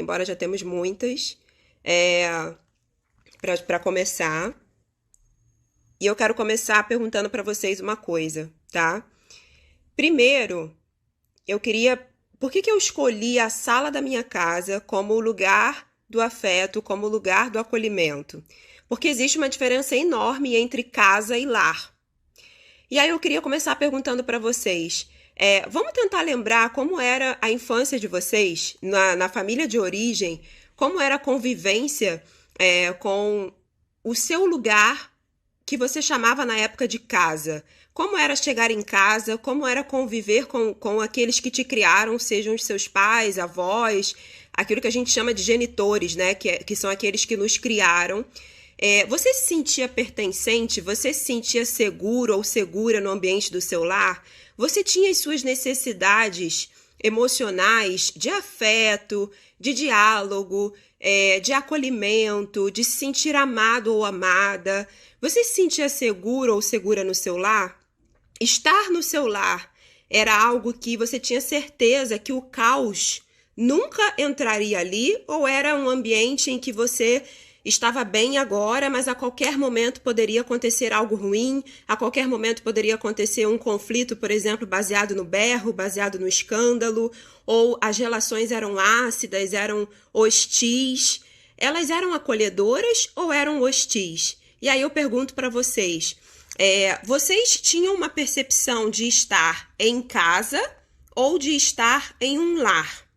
embora já temos muitas, para começar. E eu quero começar perguntando para vocês uma coisa, tá? Primeiro, por que eu escolhi a sala da minha casa como o lugar do afeto, como o lugar do acolhimento? Porque existe uma diferença enorme entre casa e lar. E aí eu queria começar perguntando para vocês, vamos tentar lembrar como era a infância de vocês, na família de origem, como era a convivência com o seu lugar que você chamava na época de casa. Como era chegar em casa, como era conviver com aqueles que te criaram, sejam os seus pais, avós, aquilo que a gente chama de genitores, né? Que são aqueles que nos criaram. Você se sentia pertencente? Você se sentia seguro ou segura no ambiente do seu lar? Você tinha as suas necessidades emocionais de afeto, de diálogo, de acolhimento, de se sentir amado ou amada? Você se sentia seguro ou segura no seu lar? Estar no seu lar era algo que você tinha certeza que o caos nunca entraria ali, ou era um ambiente em que você estava bem agora, mas a qualquer momento poderia acontecer algo ruim, a qualquer momento poderia acontecer um conflito, por exemplo, baseado no berro, baseado no escândalo, ou as relações eram ácidas, eram hostis? Elas eram acolhedoras ou eram hostis? E aí eu pergunto para vocês, vocês tinham uma percepção de estar em casa ou de estar em um lar?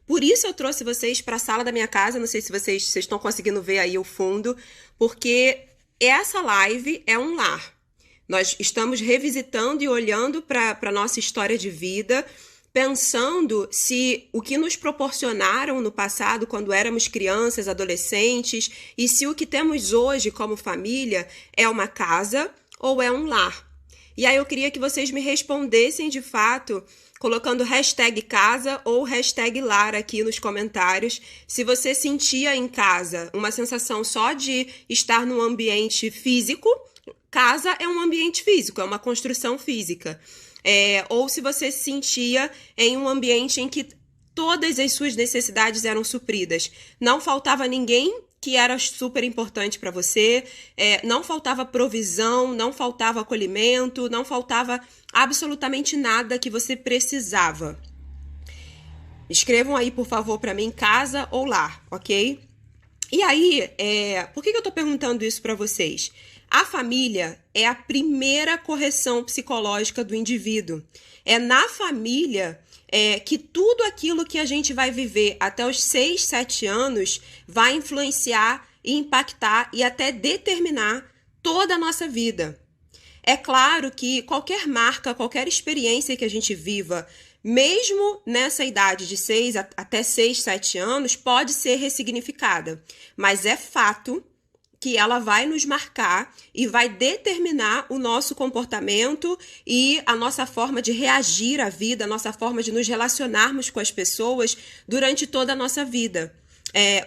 Por isso eu trouxe vocês para a sala da minha casa, não sei se vocês estão conseguindo ver aí o fundo, porque essa live é um lar. Nós estamos revisitando e olhando para a nossa história de vida, pensando se o que nos proporcionaram no passado, quando éramos crianças, adolescentes, e se o que temos hoje como família é uma casa ou é um lar. E aí eu queria que vocês me respondessem de fato, colocando hashtag casa ou hashtag lar aqui nos comentários, se você sentia em casa uma sensação só de estar num ambiente físico. Casa é um ambiente físico, é uma construção física. Ou se você se sentia em um ambiente em que todas as suas necessidades eram supridas. Não faltava ninguém que era super importante para você, não faltava provisão, não faltava acolhimento, não faltava absolutamente nada que você precisava. Escrevam aí, por favor, para mim, casa ou lar, ok? E aí, por que eu tô perguntando isso para vocês? A família é a primeira correção psicológica do indivíduo. É na família que tudo aquilo que a gente vai viver até os 6, 7 anos vai influenciar e impactar e até determinar toda a nossa vida. É claro que qualquer marca, qualquer experiência que a gente viva, mesmo nessa idade de 6 até 6, 7 anos, pode ser ressignificada. Mas é fato que ela vai nos marcar e vai determinar o nosso comportamento e a nossa forma de reagir à vida, a nossa forma de nos relacionarmos com as pessoas durante toda a nossa vida.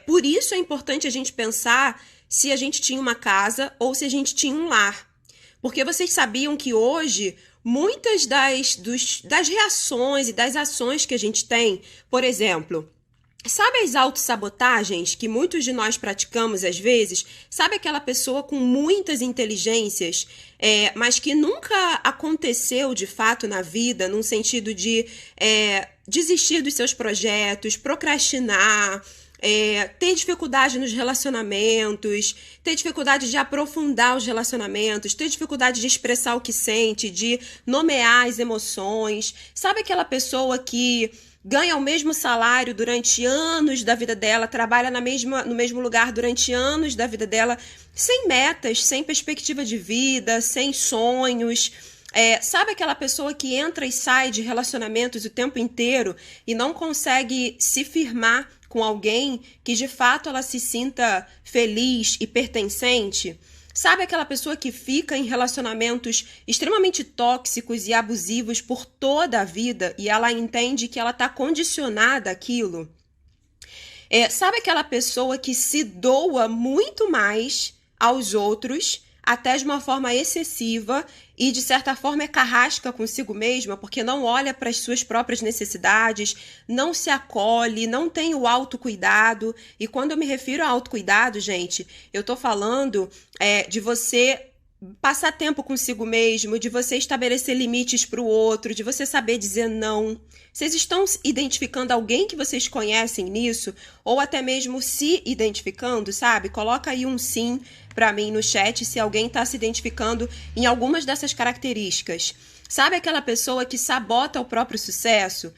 Por isso é importante a gente pensar se a gente tinha uma casa ou se a gente tinha um lar. Porque vocês sabiam que hoje muitas das reações e das ações que a gente tem, por exemplo, sabe as autossabotagens que muitos de nós praticamos às vezes? Sabe aquela pessoa com muitas inteligências, mas que nunca aconteceu de fato na vida, num sentido de desistir dos seus projetos, procrastinar, ter dificuldade nos relacionamentos, ter dificuldade de aprofundar os relacionamentos, ter dificuldade de expressar o que sente, de nomear as emoções? Sabe aquela pessoa que ganha o mesmo salário durante anos da vida dela, trabalha no mesmo lugar durante anos da vida dela, sem metas, sem perspectiva de vida, sem sonhos? Sabe aquela pessoa que entra e sai de relacionamentos o tempo inteiro e não consegue se firmar com alguém que de fato ela se sinta feliz e pertencente? Sabe aquela pessoa que fica em relacionamentos extremamente tóxicos e abusivos por toda a vida e ela entende que ela está condicionada àquilo? Sabe aquela pessoa que se doa muito mais aos outros, até de uma forma excessiva e, de certa forma, é carrasca consigo mesma, porque não olha para as suas próprias necessidades, não se acolhe, não tem o autocuidado. E quando eu me refiro ao autocuidado, gente, eu tô falando de você passar tempo consigo mesmo, de você estabelecer limites para o outro, de você saber dizer não. Vocês estão identificando alguém que vocês conhecem nisso? Ou até mesmo se identificando, sabe? Coloca aí um sim para mim no chat se alguém está se identificando em algumas dessas características. Sabe aquela pessoa que sabota o próprio sucesso?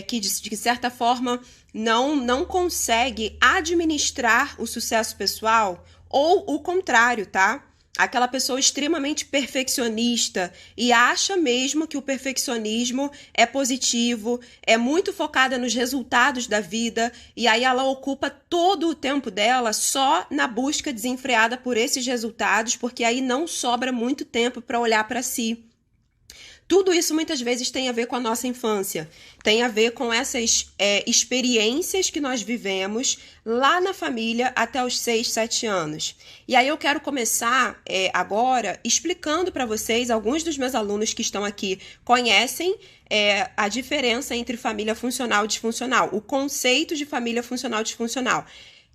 Que de certa forma não consegue administrar o sucesso pessoal? Ou o contrário, tá? Aquela pessoa extremamente perfeccionista e acha mesmo que o perfeccionismo é positivo, é muito focada nos resultados da vida e aí ela ocupa todo o tempo dela só na busca desenfreada por esses resultados, porque aí não sobra muito tempo para olhar para si. Tudo isso muitas vezes tem a ver com a nossa infância, tem a ver com essas experiências que nós vivemos lá na família até os 6, 7 anos. E aí eu quero começar agora explicando para vocês, alguns dos meus alunos que estão aqui conhecem a diferença entre família funcional e disfuncional, o conceito de família funcional e disfuncional.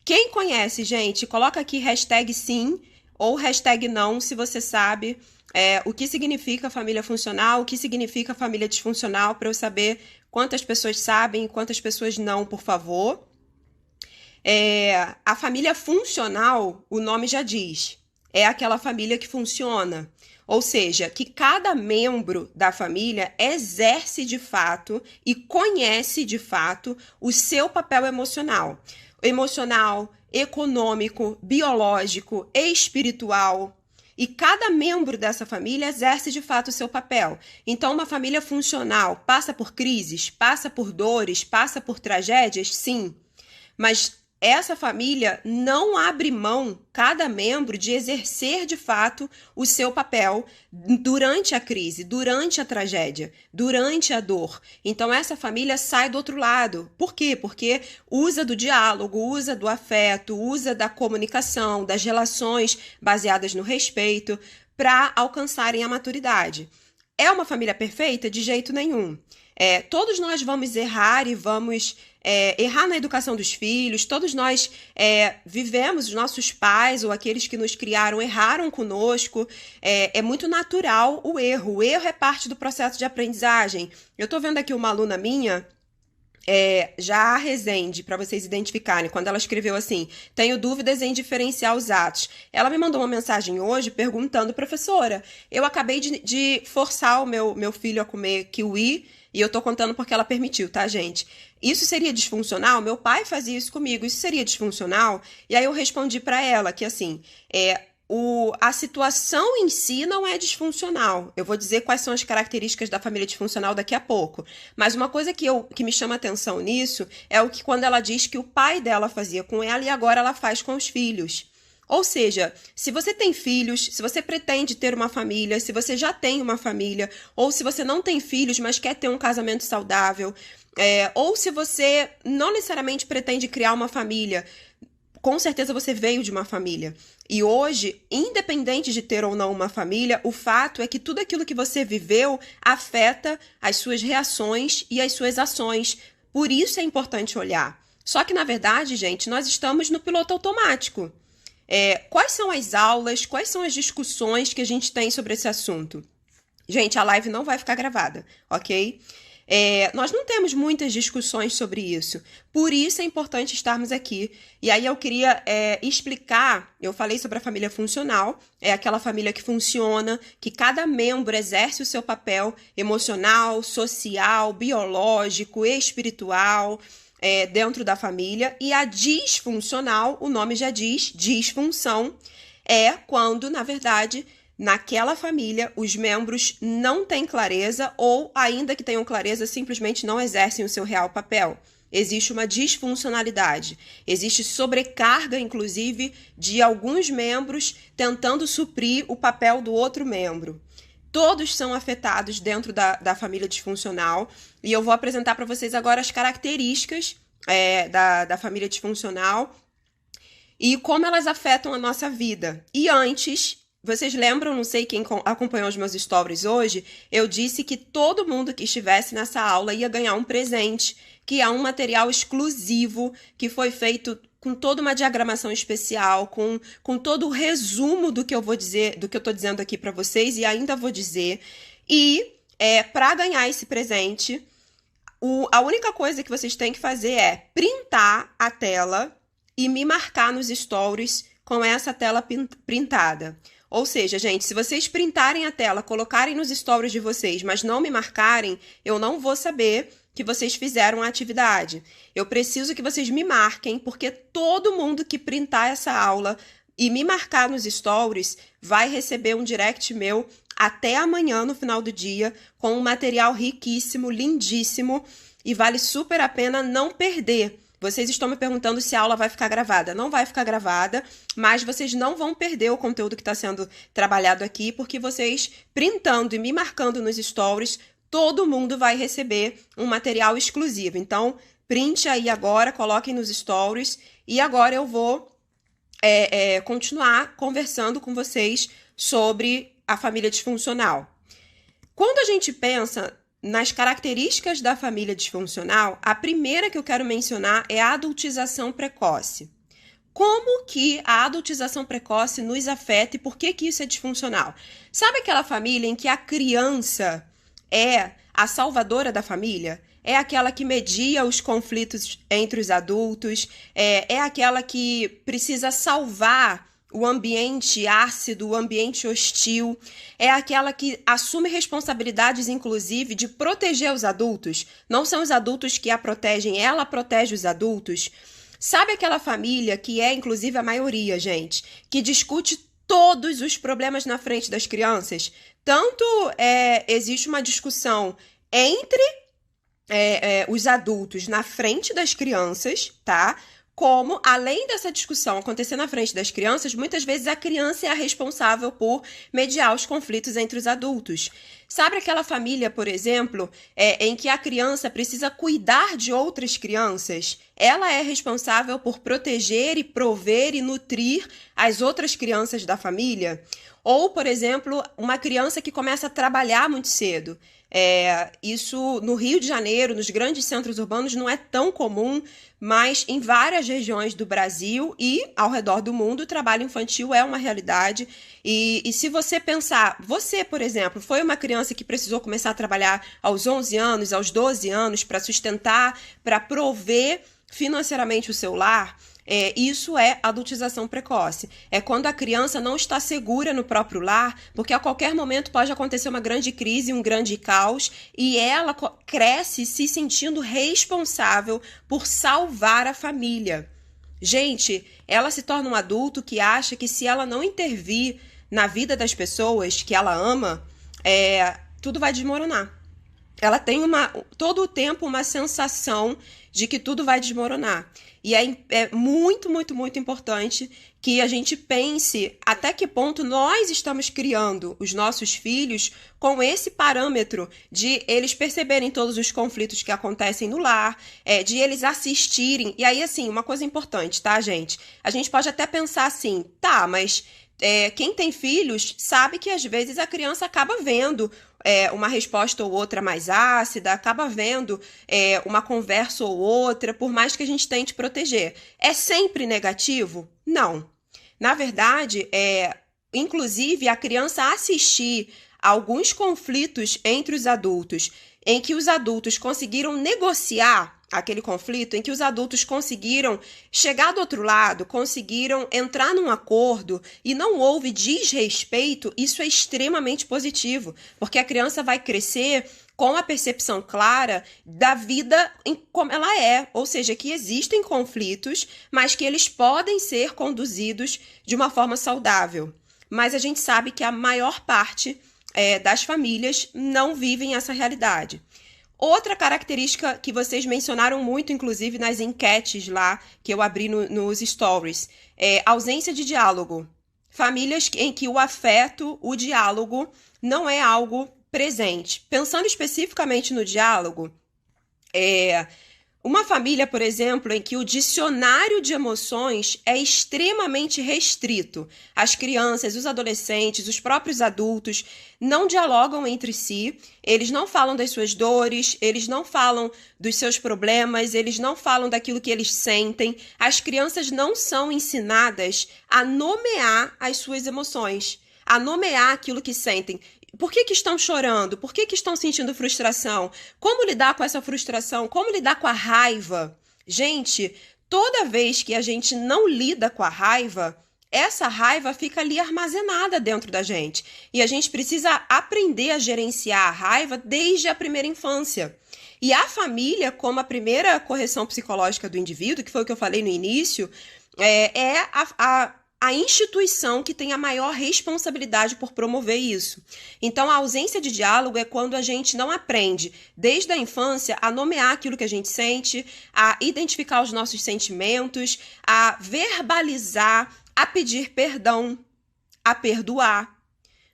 Quem conhece, gente, coloca aqui hashtag sim ou hashtag não, se você sabe o que significa família funcional, o que significa família disfuncional, para eu saber quantas pessoas sabem e quantas pessoas não, por favor. A família funcional, o nome já diz, é aquela família que funciona. Ou seja, que cada membro da família exerce de fato e conhece de fato o seu papel emocional. Emocional, econômico, biológico, espiritual. E cada membro dessa família exerce de fato o seu papel. Então, uma família funcional passa por crises, passa por dores, passa por tragédias? Sim. Mas essa família não abre mão, cada membro, de exercer de fato o seu papel durante a crise, durante a tragédia, durante a dor. Então essa família sai do outro lado. Por quê? Porque usa do diálogo, usa do afeto, usa da comunicação, das relações baseadas no respeito para alcançarem a maturidade. É uma família perfeita? De jeito nenhum. Todos nós vamos errar e vamos errar na educação dos filhos, todos nós vivemos, os nossos pais ou aqueles que nos criaram erraram conosco, é muito natural o erro é parte do processo de aprendizagem. Eu tô vendo aqui uma aluna minha, já a Rezende, para vocês identificarem, quando ela escreveu assim, tenho dúvidas em diferenciar os atos. Ela me mandou uma mensagem hoje perguntando, professora, eu acabei de forçar o meu filho a comer kiwi, e eu tô contando porque ela permitiu, tá, gente? Isso seria disfuncional? Meu pai fazia isso comigo, isso seria disfuncional? E aí eu respondi para ela que, assim, a situação em si não é disfuncional. Eu vou dizer quais são as características da família disfuncional daqui a pouco. Mas uma coisa que me chama atenção nisso é o que quando ela diz que o pai dela fazia com ela e agora ela faz com os filhos. Ou seja, se você tem filhos, se você pretende ter uma família, se você já tem uma família, ou se você não tem filhos, mas quer ter um casamento saudável, ou se você não necessariamente pretende criar uma família, com certeza você veio de uma família. E hoje, independente de ter ou não uma família, o fato é que tudo aquilo que você viveu afeta as suas reações e as suas ações. Por isso é importante olhar. Só que, na verdade, gente, nós estamos no piloto automático. Quais são as aulas, quais são as discussões que a gente tem sobre esse assunto? Gente, a live não vai ficar gravada, ok? Nós não temos muitas discussões sobre isso, por isso é importante estarmos aqui. E aí eu queria explicar, eu falei sobre a família funcional, é aquela família que funciona, que cada membro exerce o seu papel emocional, social, biológico, espiritual, dentro da família. E a disfuncional, o nome já diz, disfunção, é quando, na verdade, naquela família, os membros não têm clareza ou, ainda que tenham clareza, simplesmente não exercem o seu real papel. Existe uma disfuncionalidade, existe sobrecarga, inclusive, de alguns membros tentando suprir o papel do outro membro. Todos são afetados dentro da família disfuncional e eu vou apresentar para vocês agora as características da família disfuncional e como elas afetam a nossa vida. E antes, Vocês lembram, não sei quem acompanhou os meus stories hoje, eu disse que todo mundo que estivesse nessa aula ia ganhar um presente, que é um material exclusivo, que foi feito com toda uma diagramação especial, com todo o resumo do que eu vou dizer, do que eu tô dizendo aqui para vocês e ainda vou dizer. E para ganhar esse presente, a única coisa que vocês têm que fazer é printar a tela e me marcar nos stories com essa tela printada. Ou seja, gente, se vocês printarem a tela, colocarem nos stories de vocês, mas não me marcarem, eu não vou saber que vocês fizeram a atividade. Eu preciso que vocês me marquem, porque todo mundo que printar essa aula e me marcar nos stories vai receber um direct meu até amanhã, no final do dia, com um material riquíssimo, lindíssimo, e vale super a pena não perder. Vocês estão me perguntando se a aula vai ficar gravada. Não vai ficar gravada, mas vocês não vão perder o conteúdo que está sendo trabalhado aqui, porque vocês, printando e me marcando nos stories, todo mundo vai receber um material exclusivo. Então, print aí agora, coloquem nos stories, e agora eu vou continuar conversando com vocês sobre a família disfuncional. Quando a gente pensa nas características da família disfuncional, a primeira que eu quero mencionar é a adultização precoce. Como que a adultização precoce nos afeta e por que isso é disfuncional? Sabe aquela família em que a criança é a salvadora da família? É aquela que media os conflitos entre os adultos, é aquela que precisa salvar o ambiente ácido, o ambiente hostil, é aquela que assume responsabilidades, inclusive, de proteger os adultos. Não são os adultos que a protegem, ela protege os adultos. Sabe aquela família que é, inclusive, a maioria, gente, que discute todos os problemas na frente das crianças? Tanto existe uma discussão entre os adultos na frente das crianças, tá? Como, além dessa discussão acontecer na frente das crianças, muitas vezes a criança é a responsável por mediar os conflitos entre os adultos. Sabe aquela família, por exemplo, em que a criança precisa cuidar de outras crianças? Ela é responsável por proteger e prover e nutrir as outras crianças da família? Ou, por exemplo, uma criança que começa a trabalhar muito cedo. Isso no Rio de Janeiro, nos grandes centros urbanos, não é tão comum, mas em várias regiões do Brasil e ao redor do mundo, o trabalho infantil é uma realidade. E se você pensar, você, por exemplo, foi uma criança que precisou começar a trabalhar aos 11 anos, aos 12 anos, para sustentar, para prover financeiramente o seu lar, isso é adultização precoce. É quando a criança não está segura no próprio lar, porque a qualquer momento pode acontecer uma grande crise, um grande caos, e ela cresce se sentindo responsável por salvar a família. Gente, ela se torna um adulto que acha que se ela não intervir na vida das pessoas que ela ama, tudo vai desmoronar. Ela tem todo o tempo uma sensação de que tudo vai desmoronar. E é muito, muito, muito importante que a gente pense até que ponto nós estamos criando os nossos filhos com esse parâmetro de eles perceberem todos os conflitos que acontecem no lar, de eles assistirem. E aí, assim, uma coisa importante, tá, gente? A gente pode até pensar assim, tá, mas quem tem filhos sabe que às vezes a criança acaba vendo uma resposta ou outra mais ácida, acaba vendo uma conversa ou outra, por mais que a gente tente proteger. É sempre negativo? Não. Na verdade, inclusive, a criança assistir a alguns conflitos entre os adultos, em que os adultos conseguiram negociar aquele conflito, em que os adultos conseguiram chegar do outro lado, conseguiram entrar num acordo e não houve desrespeito, isso é extremamente positivo, porque a criança vai crescer com a percepção clara da vida como ela é, ou seja, que existem conflitos, mas que eles podem ser conduzidos de uma forma saudável. Mas a gente sabe que a maior parte das famílias não vivem essa realidade. Outra característica que vocês mencionaram muito, inclusive nas enquetes lá que eu abri nos stories, é ausência de diálogo. Famílias em que o afeto, o diálogo, não é algo presente. Pensando especificamente no diálogo, Uma família, por exemplo, em que o dicionário de emoções é extremamente restrito. As crianças, os adolescentes, os próprios adultos não dialogam entre si, eles não falam das suas dores, eles não falam dos seus problemas, eles não falam daquilo que eles sentem. As crianças não são ensinadas a nomear as suas emoções, a nomear aquilo que sentem. Por que estão chorando? Por que estão sentindo frustração? Como lidar com essa frustração? Como lidar com a raiva? Gente, toda vez que a gente não lida com a raiva, essa raiva fica ali armazenada dentro da gente. E a gente precisa aprender a gerenciar a raiva desde a primeira infância. E a família, como a primeira correção psicológica do indivíduo, que foi o que eu falei no início, é a instituição que tem a maior responsabilidade por promover isso. Então, a ausência de diálogo é quando a gente não aprende, desde a infância, a nomear aquilo que a gente sente, a identificar os nossos sentimentos, a verbalizar, a pedir perdão, a perdoar.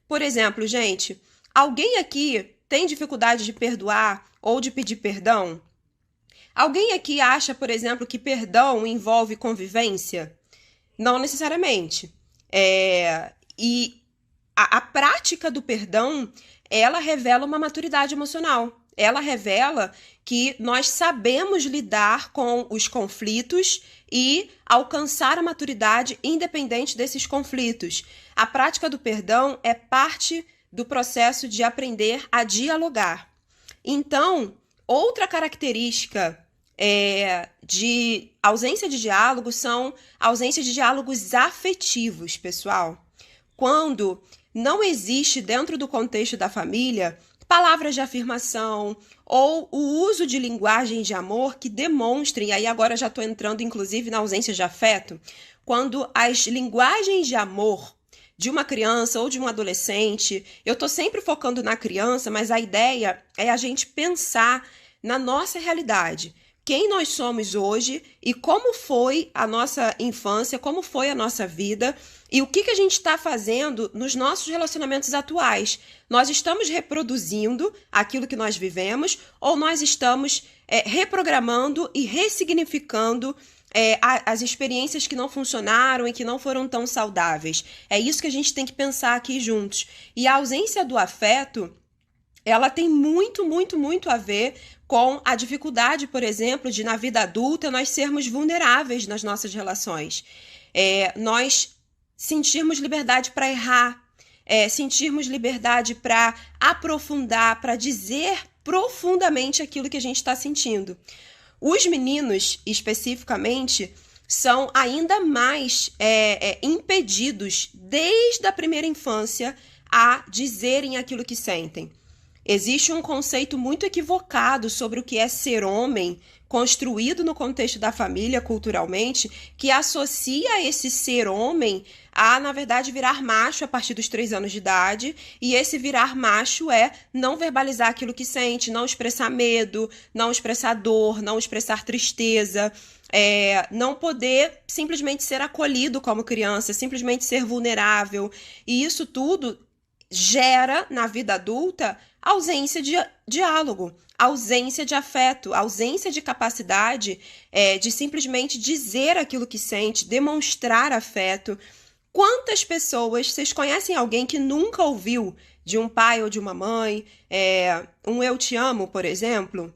Por exemplo, gente, alguém aqui tem dificuldade de perdoar ou de pedir perdão? Alguém aqui acha, por exemplo, que perdão envolve convivência? Não necessariamente. E a prática do perdão, ela revela uma maturidade emocional. Ela revela que nós sabemos lidar com os conflitos e alcançar a maturidade independente desses conflitos. A prática do perdão é parte do processo de aprender a dialogar. Então, outra característica de ausência de diálogo são ausência de diálogos afetivos, pessoal. Quando não existe dentro do contexto da família palavras de afirmação ou o uso de linguagem de amor que demonstrem, e aí agora já estou entrando inclusive na ausência de afeto, quando as linguagens de amor de uma criança ou de um adolescente, eu estou sempre focando na criança, mas a ideia é a gente pensar na nossa realidade. Quem nós somos hoje e como foi a nossa infância, como foi a nossa vida e o que a gente está fazendo nos nossos relacionamentos atuais. Nós estamos reproduzindo aquilo que nós vivemos ou nós estamos reprogramando e ressignificando as experiências que não funcionaram e que não foram tão saudáveis. É isso que a gente tem que pensar aqui juntos. E a ausência do afeto, ela tem muito, muito, muito a ver com a dificuldade, por exemplo, de na vida adulta nós sermos vulneráveis nas nossas relações. Nós sentirmos liberdade para errar, sentirmos liberdade para aprofundar, para dizer profundamente aquilo que a gente está sentindo. Os meninos, especificamente, são ainda mais impedidos desde a primeira infância a dizerem aquilo que sentem. Existe um conceito muito equivocado sobre o que é ser homem, construído no contexto da família culturalmente, que associa esse ser homem a, na verdade, virar macho a partir dos 3 anos de idade, e esse virar macho é não verbalizar aquilo que sente, não expressar medo, não expressar dor, não expressar tristeza, não poder simplesmente ser acolhido como criança, simplesmente ser vulnerável, e isso tudo gera, na vida adulta, ausência de diálogo, ausência de afeto, ausência de capacidade de simplesmente dizer aquilo que sente, demonstrar afeto. Quantas pessoas, vocês conhecem alguém que nunca ouviu de um pai ou de uma mãe, um eu te amo, por exemplo?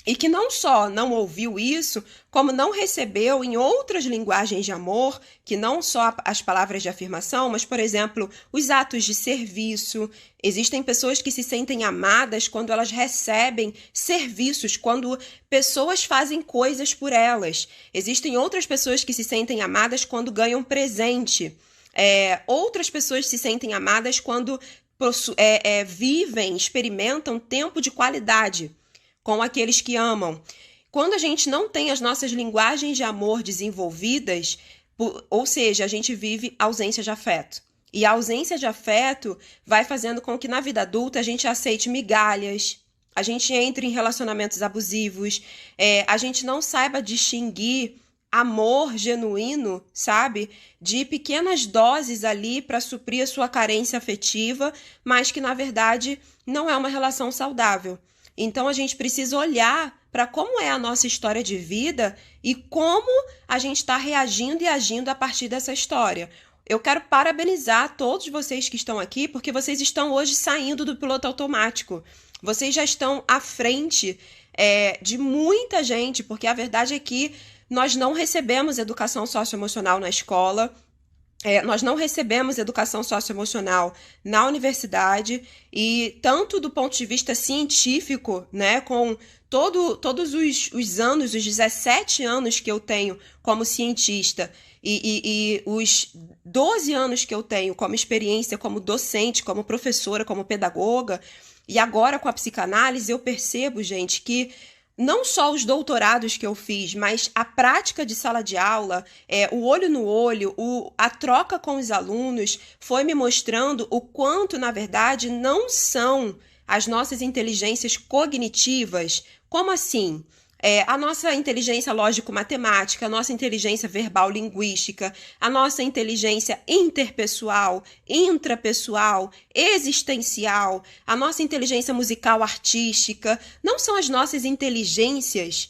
E que não só não ouviu isso, como não recebeu em outras linguagens de amor, que não só as palavras de afirmação, mas, por exemplo, os atos de serviço. Existem pessoas que se sentem amadas quando elas recebem serviços, quando pessoas fazem coisas por elas. Existem outras pessoas que se sentem amadas quando ganham presente. Outras pessoas se sentem amadas quando vivem, experimentam tempo de qualidade com aqueles que amam. Quando a gente não tem as nossas linguagens de amor desenvolvidas, ou seja, a gente vive ausência de afeto. E a ausência de afeto vai fazendo com que na vida adulta a gente aceite migalhas, a gente entre em relacionamentos abusivos, a gente não saiba distinguir amor genuíno, sabe? De pequenas doses ali para suprir a sua carência afetiva, mas que na verdade não é uma relação saudável. Então, a gente precisa olhar para como é a nossa história de vida e como a gente está reagindo e agindo a partir dessa história. Eu quero parabenizar todos vocês que estão aqui, porque vocês estão hoje saindo do piloto automático. Vocês já estão à frente de muita gente, porque a verdade é que nós não recebemos educação socioemocional na escola, nós não recebemos educação socioemocional na universidade, e tanto do ponto de vista científico, né, com todos os anos, os 17 anos que eu tenho como cientista e os 12 anos que eu tenho como experiência como docente, como professora, como pedagoga, e agora com a psicanálise, eu percebo, gente, que não só os doutorados que eu fiz, mas a prática de sala de aula, o olho no olho, a troca com os alunos, foi me mostrando o quanto, na verdade, não são as nossas inteligências cognitivas. Como assim? A nossa inteligência lógico-matemática, a nossa inteligência verbal-linguística, a nossa inteligência interpessoal, intrapessoal, existencial, a nossa inteligência musical-artística, não são as nossas inteligências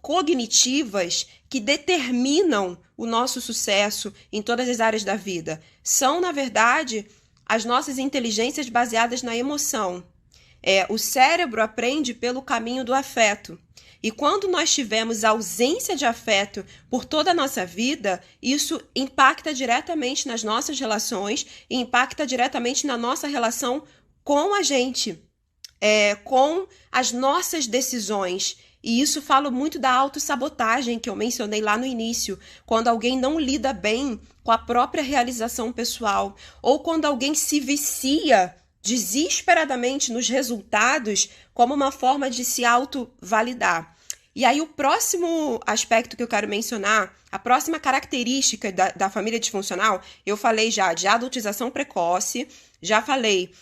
cognitivas que determinam o nosso sucesso em todas as áreas da vida. São, na verdade, as nossas inteligências baseadas na emoção. O cérebro aprende pelo caminho do afeto. E quando nós tivermos ausência de afeto por toda a nossa vida, isso impacta diretamente nas nossas relações e impacta diretamente na nossa relação com a gente, com as nossas decisões. E isso fala muito da autossabotagem que eu mencionei lá no início, quando alguém não lida bem com a própria realização pessoal, ou quando alguém se vicia desesperadamente nos resultados como uma forma de se autovalidar. E aí o próximo aspecto que eu quero mencionar, a próxima característica da família disfuncional, eu falei já de adultização precoce, já falei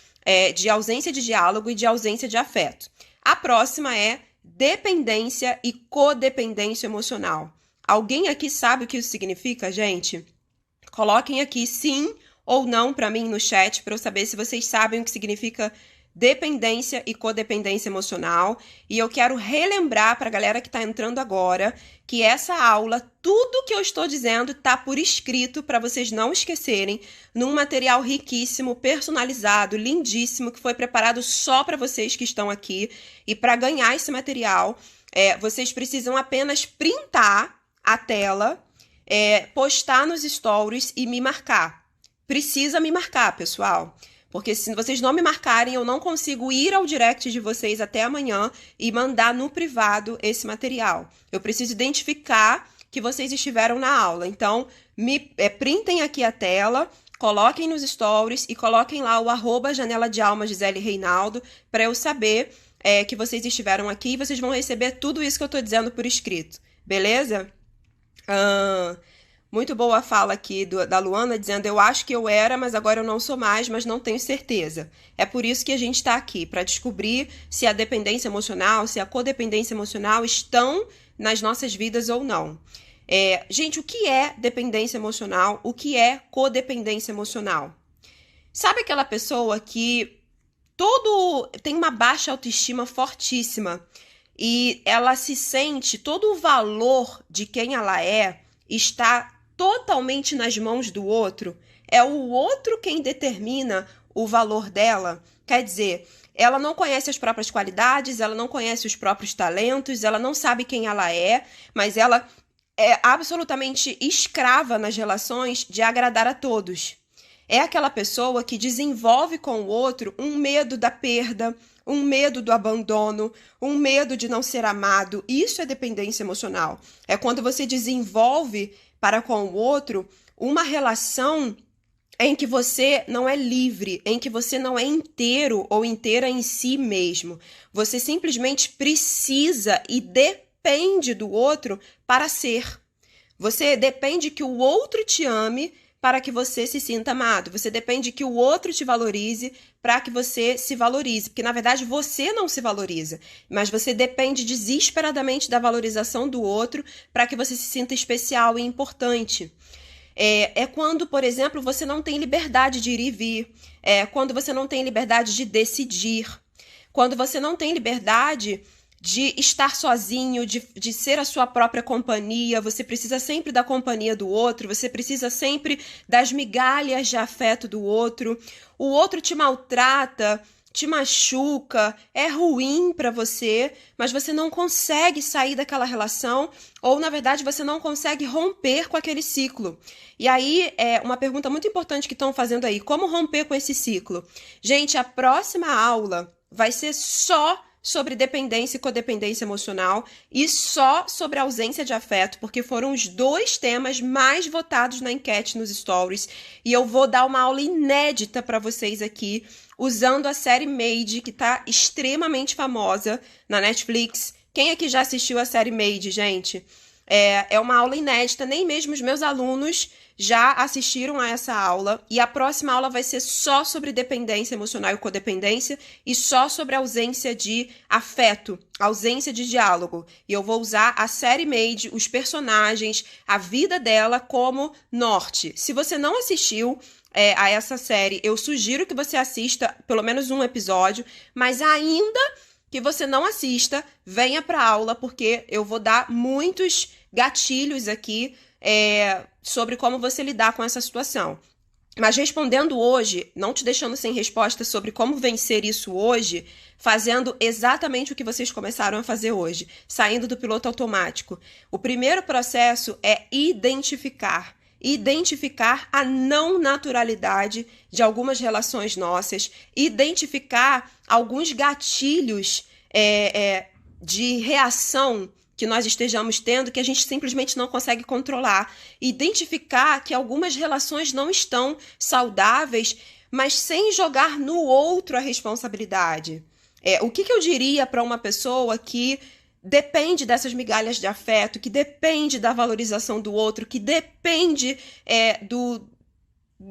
de ausência de diálogo e de ausência de afeto. A próxima é dependência e codependência emocional. Alguém aqui sabe o que isso significa, gente? Coloquem aqui sim ou não para mim no chat, para eu saber se vocês sabem o que significa dependência e codependência emocional. E eu quero relembrar para a galera que está entrando agora que essa aula, tudo que eu estou dizendo está por escrito para vocês não esquecerem, num material riquíssimo, personalizado, lindíssimo, que foi preparado só para vocês que estão aqui. E para ganhar esse material, vocês precisam apenas printar a tela, postar nos stories e me marcar. Precisa me marcar, pessoal, porque se vocês não me marcarem, eu não consigo ir ao direct de vocês até amanhã e mandar no privado esse material. Eu preciso identificar que vocês estiveram na aula. Então, printem aqui a tela, coloquem nos stories e coloquem lá o @janela de alma Gisele Reinaldo para eu saber que vocês estiveram aqui e vocês vão receber tudo isso que eu estou dizendo por escrito. Beleza? Muito boa a fala aqui da Luana, dizendo: eu acho que eu era, mas agora eu não sou mais, mas não tenho certeza. É por isso que a gente está aqui, para descobrir se a dependência emocional, se a codependência emocional estão nas nossas vidas ou não. Gente, o que é dependência emocional? O que é codependência emocional? Sabe aquela pessoa que tem uma baixa autoestima fortíssima e ela se sente, todo o valor de quem ela está totalmente nas mãos do outro? É o outro quem determina o valor dela. Quer dizer, ela não conhece as próprias qualidades, ela não conhece os próprios talentos, ela não sabe quem ela é, mas ela é absolutamente escrava nas relações de agradar a todos. É aquela pessoa que desenvolve com o outro um medo da perda, um medo do abandono, um medo de não ser amado. Isso é dependência emocional. É quando você desenvolve para com o outro uma relação em que você não é livre, em que você não é inteiro ou inteira em si mesmo. Você simplesmente precisa e depende do outro para ser. Você depende que o outro te ame para que você se sinta amado. Você depende que o outro te valorize para que você se valorize. Porque, na verdade, você não se valoriza, mas você depende desesperadamente da valorização do outro para que você se sinta especial e importante. É quando, por exemplo, você não tem liberdade de ir e vir. É quando você não tem liberdade de decidir. Quando você não tem liberdade de estar sozinho, de ser a sua própria companhia, você precisa sempre da companhia do outro, você precisa sempre das migalhas de afeto do outro te maltrata, te machuca, é ruim para você, mas você não consegue sair daquela relação, ou na verdade você não consegue romper com aquele ciclo. E aí é uma pergunta muito importante que estão fazendo aí, como romper com esse ciclo? Gente, a próxima aula vai ser só sobre dependência e codependência emocional e só sobre ausência de afeto, porque foram os 2 temas mais votados na enquete nos stories, e eu vou dar uma aula inédita para vocês aqui, usando a série Made, que está extremamente famosa na Netflix. Quem aqui já assistiu a série Made, gente? É uma aula inédita, nem mesmo os meus alunos já assistiram a essa aula, e a próxima aula vai ser só sobre dependência emocional e codependência e só sobre ausência de afeto, ausência de diálogo. E eu vou usar a série Made, os personagens, a vida dela como norte. Se você não assistiu a essa série, eu sugiro que você assista pelo menos um episódio, mas ainda que você não assista, venha para a aula, porque eu vou dar muitos gatilhos aqui sobre como você lidar com essa situação. Mas respondendo hoje, não te deixando sem resposta sobre como vencer isso hoje, fazendo exatamente o que vocês começaram a fazer hoje, saindo do piloto automático. O primeiro processo é identificar a não naturalidade de algumas relações nossas, identificar alguns gatilhos de reação que nós estejamos tendo, que a gente simplesmente não consegue controlar. Identificar que algumas relações não estão saudáveis, mas sem jogar no outro a responsabilidade. O que eu diria para uma pessoa que depende dessas migalhas de afeto, que depende da valorização do outro, que depende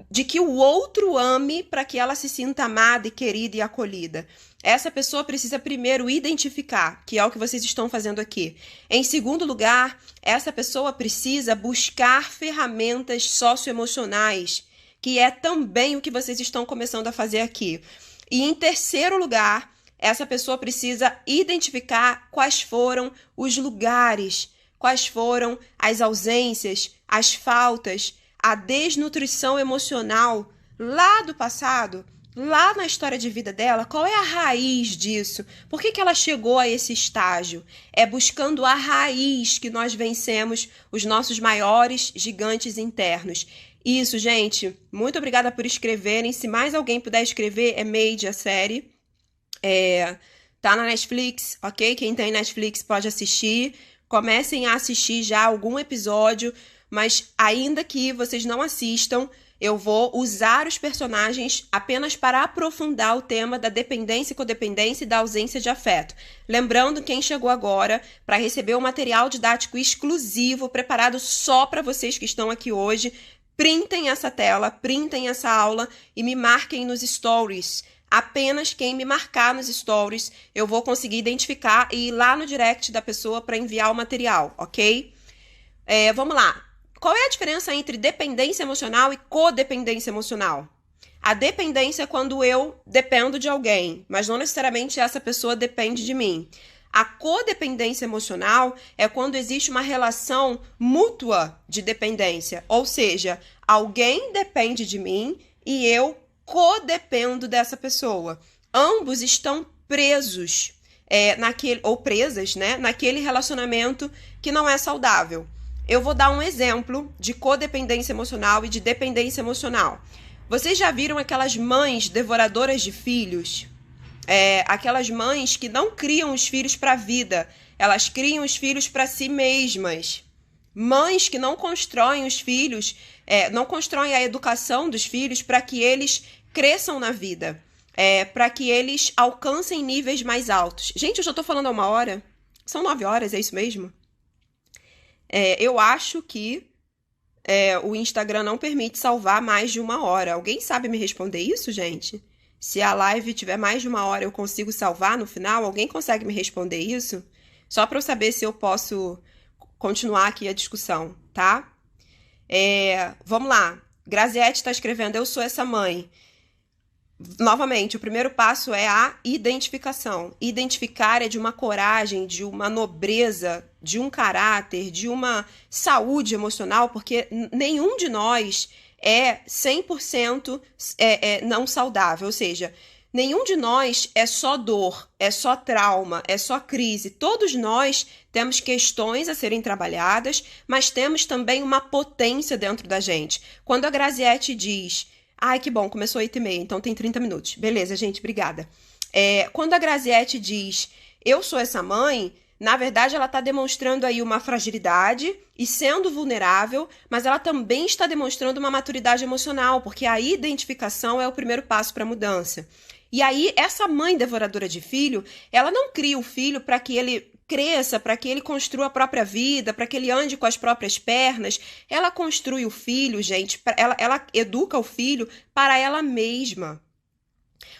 de que o outro ame para que ela se sinta amada e querida e acolhida? Essa pessoa precisa primeiro identificar, que é o que vocês estão fazendo aqui. Em segundo lugar, essa pessoa precisa buscar ferramentas socioemocionais, que é também o que vocês estão começando a fazer aqui. E em terceiro lugar, essa pessoa precisa identificar quais foram os lugares, quais foram as ausências, as faltas, a desnutrição emocional lá do passado, lá na história de vida dela. Qual é a raiz disso? Por que ela chegou a esse estágio? É buscando a raiz que nós vencemos os nossos maiores gigantes internos. Isso, gente. Muito obrigada por escreverem. Se mais alguém puder escrever, é Made, a série. Tá na Netflix, ok? Quem tem Netflix pode assistir. Comecem a assistir já algum episódio, mas ainda que vocês não assistam, eu vou usar os personagens apenas para aprofundar o tema da dependência e codependência e da ausência de afeto. Lembrando, quem chegou agora, para receber o material didático exclusivo preparado só para vocês que estão aqui hoje, printem essa tela, printem essa aula e me marquem nos stories. Apenas quem me marcar nos stories, eu vou conseguir identificar e ir lá no direct da pessoa para enviar o material, ok? Vamos lá. Qual é a diferença entre dependência emocional e codependência emocional? A dependência é quando eu dependo de alguém, mas não necessariamente essa pessoa depende de mim. A codependência emocional é quando existe uma relação mútua de dependência, ou seja, alguém depende de mim e eu codependo dessa pessoa. Ambos estão presos presas, né, naquele relacionamento que não é saudável. Eu vou dar um exemplo de codependência emocional e de dependência emocional. Vocês já viram aquelas mães devoradoras de filhos? Aquelas mães que não criam os filhos para a vida, elas criam os filhos para si mesmas. Mães que não constroem os filhos, não constroem a educação dos filhos para que eles cresçam na vida, para que eles alcancem níveis mais altos. Gente, eu já estou falando há 1 hora? São 9 horas, é isso mesmo? Eu acho que o Instagram não permite salvar mais de 1 hora. Alguém sabe me responder isso, gente? Se a live tiver mais de 1 hora, eu consigo salvar no final? Alguém consegue me responder isso? Só para eu saber se eu posso continuar aqui a discussão, tá? Vamos lá. Graziete está escrevendo, eu sou essa mãe. Novamente, o primeiro passo é a identificação. Identificar é de uma coragem, de uma nobreza, de um caráter, de uma saúde emocional, porque nenhum de nós é 100% não saudável, ou seja, nenhum de nós é só dor, é só trauma, é só crise. Todos nós temos questões a serem trabalhadas, mas temos também uma potência dentro da gente. Quando a Graziete diz... Ai, que bom, começou 8h30, então tem 30 minutos. Beleza, gente, obrigada. Quando a Graziete diz, eu sou essa mãe, na verdade ela está demonstrando aí uma fragilidade e sendo vulnerável, mas ela também está demonstrando uma maturidade emocional, porque a identificação é o primeiro passo para a mudança. E aí, essa mãe devoradora de filho, ela não cria o filho para que ele cresça, para que ele construa a própria vida, para que ele ande com as próprias pernas. Ela construi o filho, gente, ela educa o filho para ela mesma.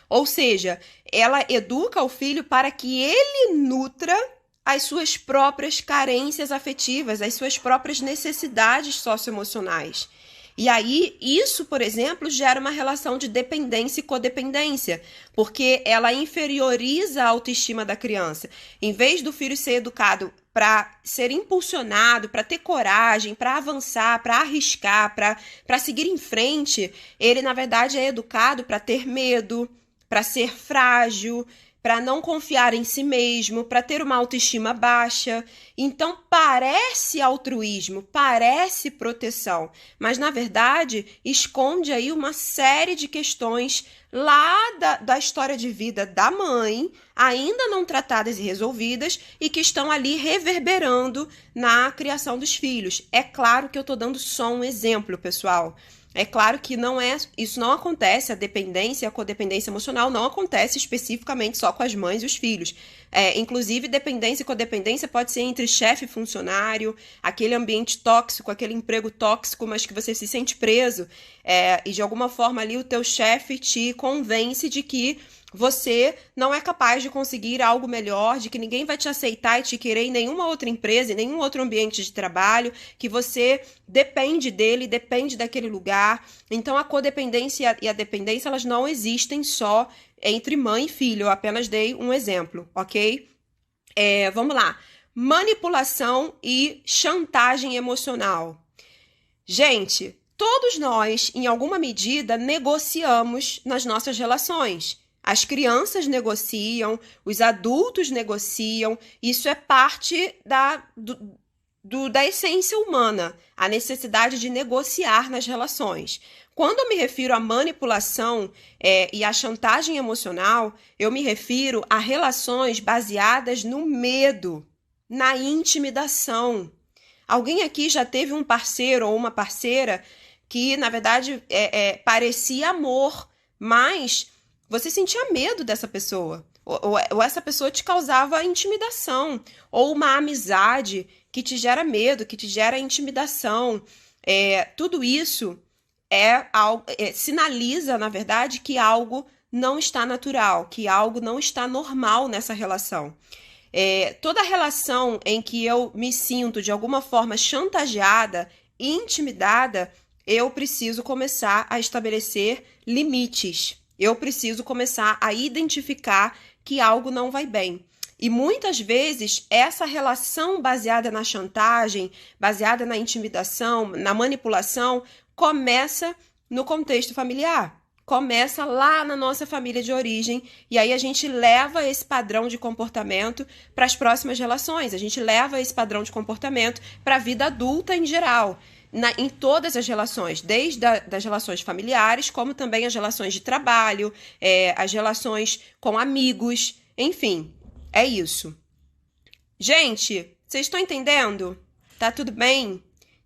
Ou seja, ela educa o filho para que ele nutra as suas próprias carências afetivas, as suas próprias necessidades socioemocionais. E aí, isso, por exemplo, gera uma relação de dependência e codependência, porque ela inferioriza a autoestima da criança. Em vez do filho ser educado para ser impulsionado, para ter coragem, para avançar, para arriscar, para seguir em frente, ele, na verdade, é educado para ter medo, para ser frágil, para não confiar em si mesmo, para ter uma autoestima baixa. Então, parece altruísmo, parece proteção, mas, na verdade, esconde aí uma série de questões lá da história de vida da mãe, ainda não tratadas e resolvidas, e que estão ali reverberando na criação dos filhos. É claro que eu estou dando só um exemplo, pessoal. É claro que isso não acontece, a dependência e a codependência emocional não acontece especificamente só com as mães e os filhos. Inclusive, dependência e codependência pode ser entre chefe e funcionário, aquele ambiente tóxico, aquele emprego tóxico, mas que você se sente preso. E de alguma forma ali o teu chefe te convence de que você não é capaz de conseguir algo melhor, de que ninguém vai te aceitar e te querer em nenhuma outra empresa, em nenhum outro ambiente de trabalho, que você depende dele, depende daquele lugar. Então, a codependência e a dependência, elas não existem só entre mãe e filho. Eu apenas dei um exemplo, ok? Vamos lá. Manipulação e chantagem emocional. Gente, todos nós, em alguma medida, negociamos nas nossas relações. As crianças negociam, os adultos negociam, isso é parte da essência humana, a necessidade de negociar nas relações. Quando eu me refiro à manipulação e à chantagem emocional, eu me refiro a relações baseadas no medo, na intimidação. Alguém aqui já teve um parceiro ou uma parceira que, na verdade, parecia amor, mas você sentia medo dessa pessoa, ou essa pessoa te causava intimidação, ou uma amizade que te gera medo, que te gera intimidação. Tudo isso sinaliza, na verdade, que algo não está natural, que algo não está normal nessa relação. Toda relação em que eu me sinto, de alguma forma, chantageada, intimidada, eu preciso começar a estabelecer limites. Eu preciso começar a identificar que algo não vai bem. E muitas vezes, essa relação baseada na chantagem, baseada na intimidação, na manipulação, começa no contexto familiar. Começa lá na nossa família de origem. E aí a gente leva esse padrão de comportamento para as próximas relações. A gente leva esse padrão de comportamento para a vida adulta em geral. Em todas as relações, desde das relações familiares, como também as relações de trabalho, as relações com amigos, enfim, é isso. Gente, vocês estão entendendo? Tá tudo bem?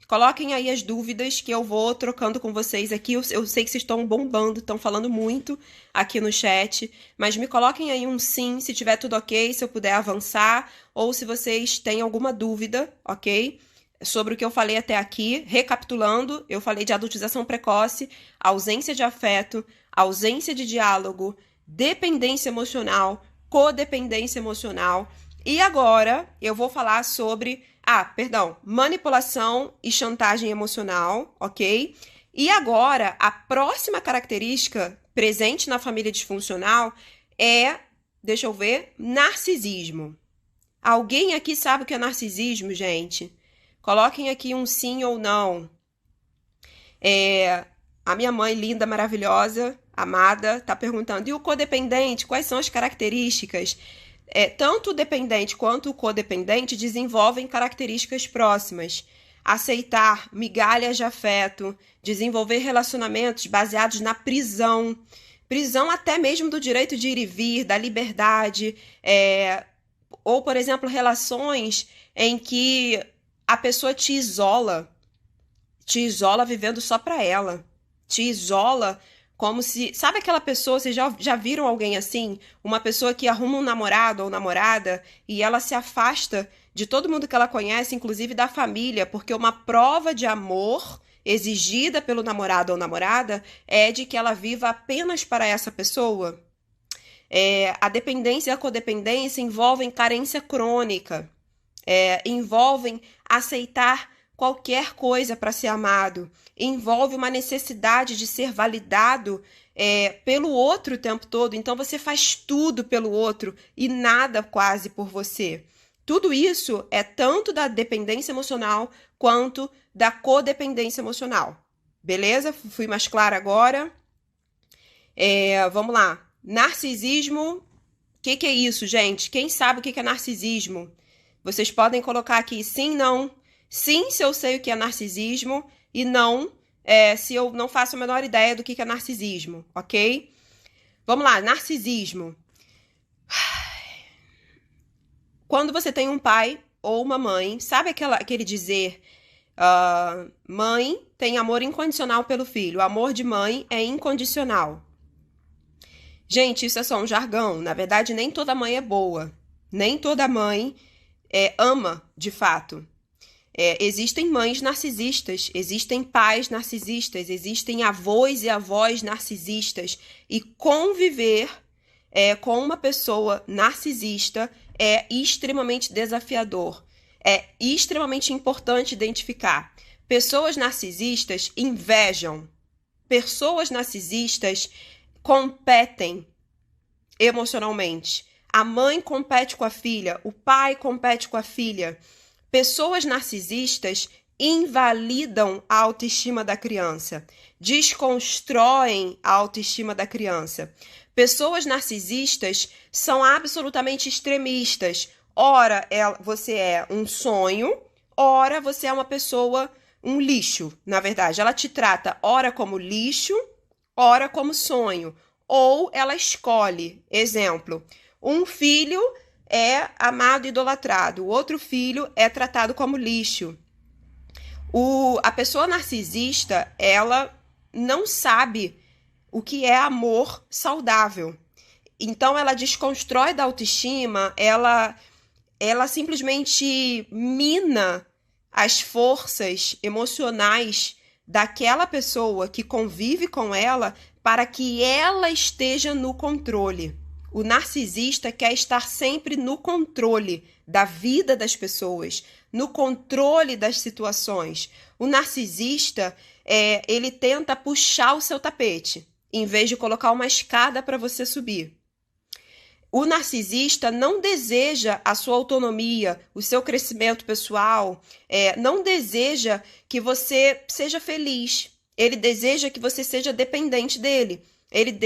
Coloquem aí as dúvidas que eu vou trocando com vocês aqui. Eu sei que vocês estão bombando, estão falando muito aqui no chat, mas me coloquem aí um sim, se tiver tudo ok, se eu puder avançar, ou se vocês têm alguma dúvida, ok? Sobre o que eu falei até aqui. Recapitulando, eu falei de adultização precoce, ausência de afeto, ausência de diálogo, dependência emocional, codependência emocional. E agora eu vou falar sobre, manipulação e chantagem emocional, ok? E agora, a próxima característica presente na família disfuncional é, deixa eu ver, narcisismo. Alguém aqui sabe o que é narcisismo, gente? Coloquem aqui um sim ou não. A minha mãe, linda, maravilhosa, amada, tá perguntando, e o codependente, quais são as características? Tanto o dependente quanto o codependente desenvolvem características próximas. Aceitar migalhas de afeto, desenvolver relacionamentos baseados na prisão até mesmo do direito de ir e vir, da liberdade, ou, por exemplo, relações em que a pessoa te isola vivendo só para ela, te isola como se... Sabe aquela pessoa, vocês já viram alguém assim? Uma pessoa que arruma um namorado ou namorada e ela se afasta de todo mundo que ela conhece, inclusive da família, porque uma prova de amor exigida pelo namorado ou namorada é de que ela viva apenas para essa pessoa. A dependência e a codependência envolvem carência crônica, envolvem aceitar qualquer coisa para ser amado, envolve uma necessidade de ser validado pelo outro o tempo todo. Então você faz tudo pelo outro e nada quase por você. Tudo isso é tanto da dependência emocional quanto da codependência emocional. Beleza? Fui mais clara agora? Vamos lá. Narcisismo. O que é isso, gente? Quem sabe o que é narcisismo? Vocês podem colocar aqui sim, não. Sim, se eu sei o que é narcisismo, e não, se eu não faço a menor ideia do que é narcisismo, ok? Vamos lá, narcisismo. Quando você tem um pai ou uma mãe, sabe aquele dizer, mãe tem amor incondicional pelo filho, o amor de mãe é incondicional. Gente, isso é só um jargão, na verdade nem toda mãe é boa, nem toda mãe ama de fato. Existem mães narcisistas, existem pais narcisistas, existem avós e avós narcisistas. E conviver com uma pessoa narcisista é extremamente desafiador. É extremamente importante identificar. Pessoas narcisistas invejam. Pessoas narcisistas competem emocionalmente. A mãe compete com a filha, o pai compete com a filha. Pessoas narcisistas invalidam a autoestima da criança, desconstroem a autoestima da criança. Pessoas narcisistas são absolutamente extremistas. Ora, você é um sonho, ora você é uma pessoa, um lixo, na verdade. Ela te trata ora como lixo, ora como sonho. Ou ela escolhe, exemplo, um filho é amado e idolatrado, o outro filho é tratado como lixo. A pessoa narcisista, ela não sabe o que é amor saudável. Então, ela desconstrói da autoestima, ela simplesmente mina as forças emocionais daquela pessoa que convive com ela para que ela esteja no controle. O narcisista quer estar sempre no controle da vida das pessoas, no controle das situações. O narcisista, ele tenta puxar o seu tapete, em vez de colocar uma escada para você subir. O narcisista não deseja a sua autonomia, o seu crescimento pessoal, não deseja que você seja feliz. Ele deseja que você seja dependente dele.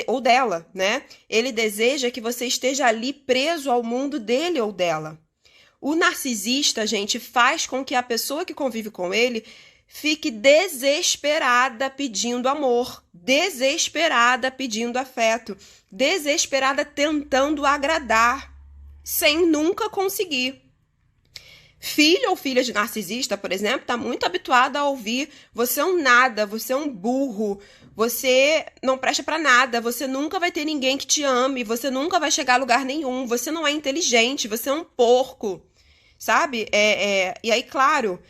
Ou dela, né? Ele deseja que você esteja ali preso ao mundo dele ou dela. O narcisista, gente, faz com que a pessoa que convive com ele fique desesperada pedindo amor, desesperada pedindo afeto, desesperada tentando agradar, sem nunca conseguir. Filho ou filha de narcisista, por exemplo, está muito habituado a ouvir: você é um nada, você é um burro, você não presta para nada, você nunca vai ter ninguém que te ame, você nunca vai chegar a lugar nenhum, você não é inteligente, você é um porco, sabe? E aí, claro,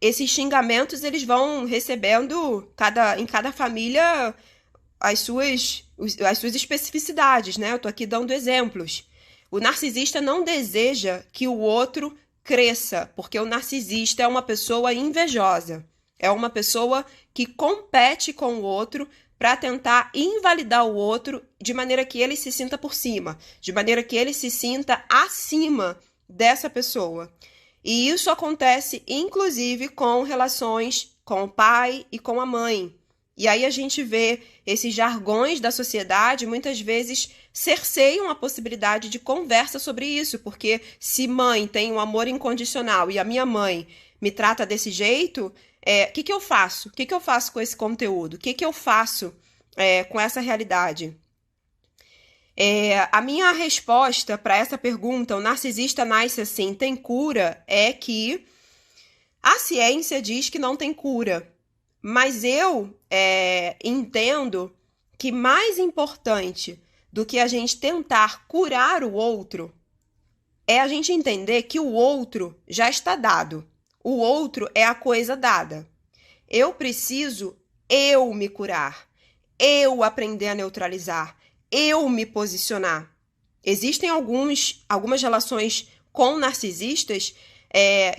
esses xingamentos eles vão recebendo em cada família as suas especificidades, né? Eu tô aqui dando exemplos. O narcisista não deseja que o outro cresça, porque o narcisista é uma pessoa invejosa. É uma pessoa que compete com o outro para tentar invalidar o outro de maneira que ele se sinta por cima, de maneira que ele se sinta acima dessa pessoa. E isso acontece, inclusive, com relações com o pai e com a mãe. E aí a gente vê esses jargões da sociedade, muitas vezes cerceiam a possibilidade de conversa sobre isso, porque se mãe tem um amor incondicional e a minha mãe me trata desse jeito, o que eu faço? O que eu faço com esse conteúdo? O que eu faço com essa realidade? A minha resposta para essa pergunta, o narcisista nasce assim, tem cura, é que a ciência diz que não tem cura. Mas eu entendo que mais importante do que a gente tentar curar o outro é a gente entender que o outro já está dado. O outro é a coisa dada. Eu preciso me curar, eu aprender a neutralizar, eu me posicionar. Existem algumas relações com narcisistas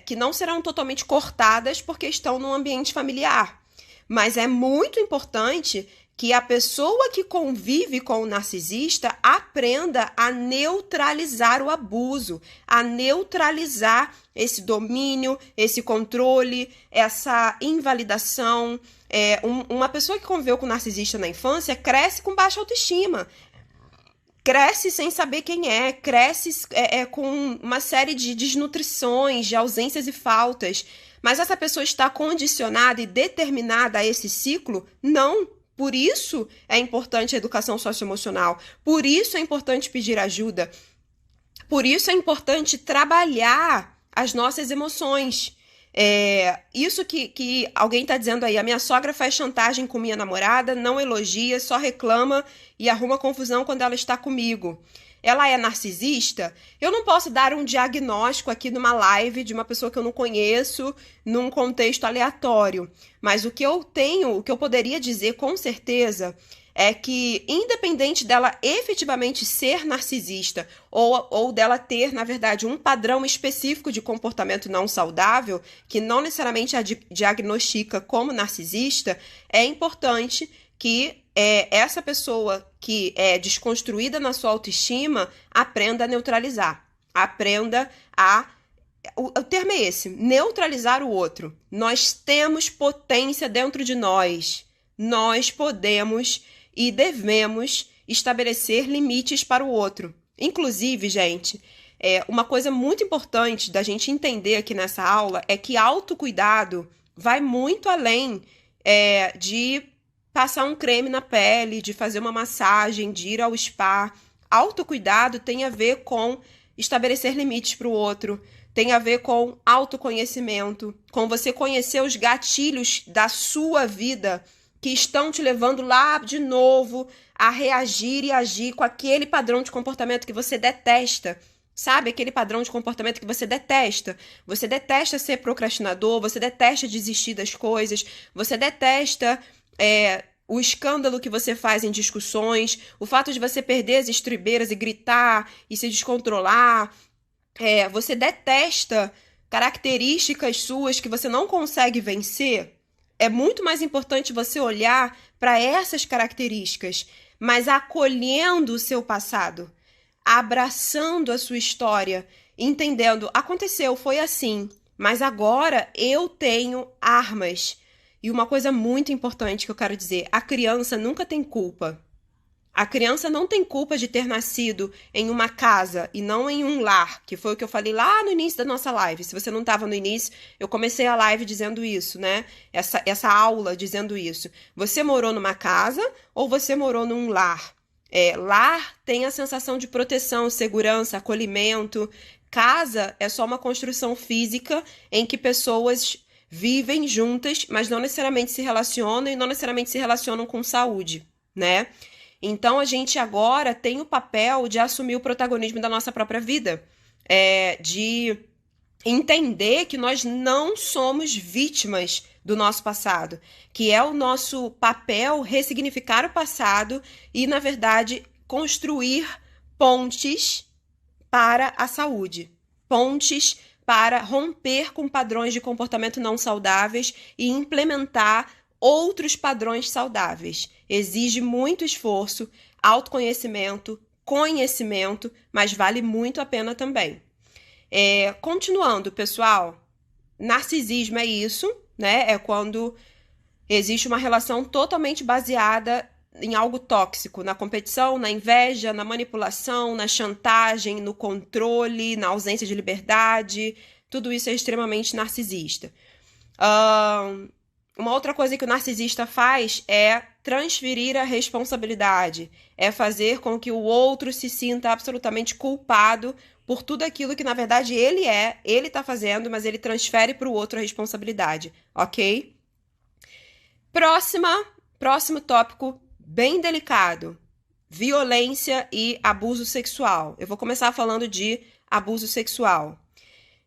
que não serão totalmente cortadas porque estão no ambiente familiar. Mas é muito importante que a pessoa que convive com o narcisista aprenda a neutralizar o abuso, a neutralizar esse domínio, esse controle, essa invalidação. Uma pessoa que conviveu com o narcisista na infância cresce com baixa autoestima, cresce sem saber quem cresce com uma série de desnutrições, de ausências e faltas. Mas essa pessoa está condicionada e determinada a esse ciclo? Não. Por isso é importante a educação socioemocional. Por isso é importante pedir ajuda. Por isso é importante trabalhar as nossas emoções. Isso que alguém está dizendo aí, a minha sogra faz chantagem com minha namorada, não elogia, só reclama e arruma confusão quando ela está comigo. Ela é narcisista? Eu não posso dar um diagnóstico aqui numa live de uma pessoa que eu não conheço, num contexto aleatório. Mas o que eu poderia dizer com certeza é que, independente dela efetivamente ser narcisista ou dela ter, na verdade, um padrão específico de comportamento não saudável, que não necessariamente a diagnostica como narcisista, é importante que essa pessoa que é desconstruída na sua autoestima aprenda a neutralizar, aprenda a... O termo é esse, neutralizar o outro. Nós temos potência dentro de nós. Nós podemos e devemos estabelecer limites para o outro. Inclusive, gente, uma coisa muito importante da gente entender aqui nessa aula é que autocuidado vai muito além de passar um creme na pele, de fazer uma massagem, de ir ao spa. Autocuidado tem a ver com estabelecer limites para o outro, tem a ver com autoconhecimento, com você conhecer os gatilhos da sua vida que estão te levando lá de novo a reagir e agir com aquele padrão de comportamento que você detesta. Sabe, aquele padrão de comportamento que você detesta. Você detesta ser procrastinador, você detesta desistir das coisas, você detesta o escândalo que você faz em discussões, o fato de você perder as estribeiras e gritar e se descontrolar. Você detesta características suas que você não consegue vencer. É muito mais importante você olhar para essas características, mas acolhendo o seu passado, abraçando a sua história, entendendo, aconteceu, foi assim, mas agora eu tenho armas. E uma coisa muito importante que eu quero dizer, a criança nunca tem culpa. A criança não tem culpa de ter nascido em uma casa e não em um lar, que foi o que eu falei lá no início da nossa live. Se você não estava no início, eu comecei a live dizendo isso, né? Essa aula dizendo isso. Você morou numa casa ou você morou num lar? Lar tem a sensação de proteção, segurança, acolhimento. Casa é só uma construção física em que pessoas vivem juntas, mas não necessariamente se relacionam e não necessariamente se relacionam com saúde, né? Então, a gente agora tem o papel de assumir o protagonismo da nossa própria vida, de entender que nós não somos vítimas do nosso passado, que é o nosso papel ressignificar o passado e, na verdade, construir pontes para a saúde, pontes para romper com padrões de comportamento não saudáveis e implementar outros padrões saudáveis. Exige muito esforço, autoconhecimento, conhecimento, mas vale muito a pena também. Continuando, pessoal, narcisismo é isso, né? É quando existe uma relação totalmente baseada em algo tóxico, na competição, na inveja, na manipulação, na chantagem, no controle, na ausência de liberdade. Tudo isso é extremamente narcisista. Uma outra coisa que o narcisista faz é transferir a responsabilidade, é fazer com que o outro se sinta absolutamente culpado por tudo aquilo que, na verdade, ele está fazendo, mas ele transfere para o outro a responsabilidade, ok? Próximo tópico bem delicado, violência e abuso sexual. Eu vou começar falando de abuso sexual.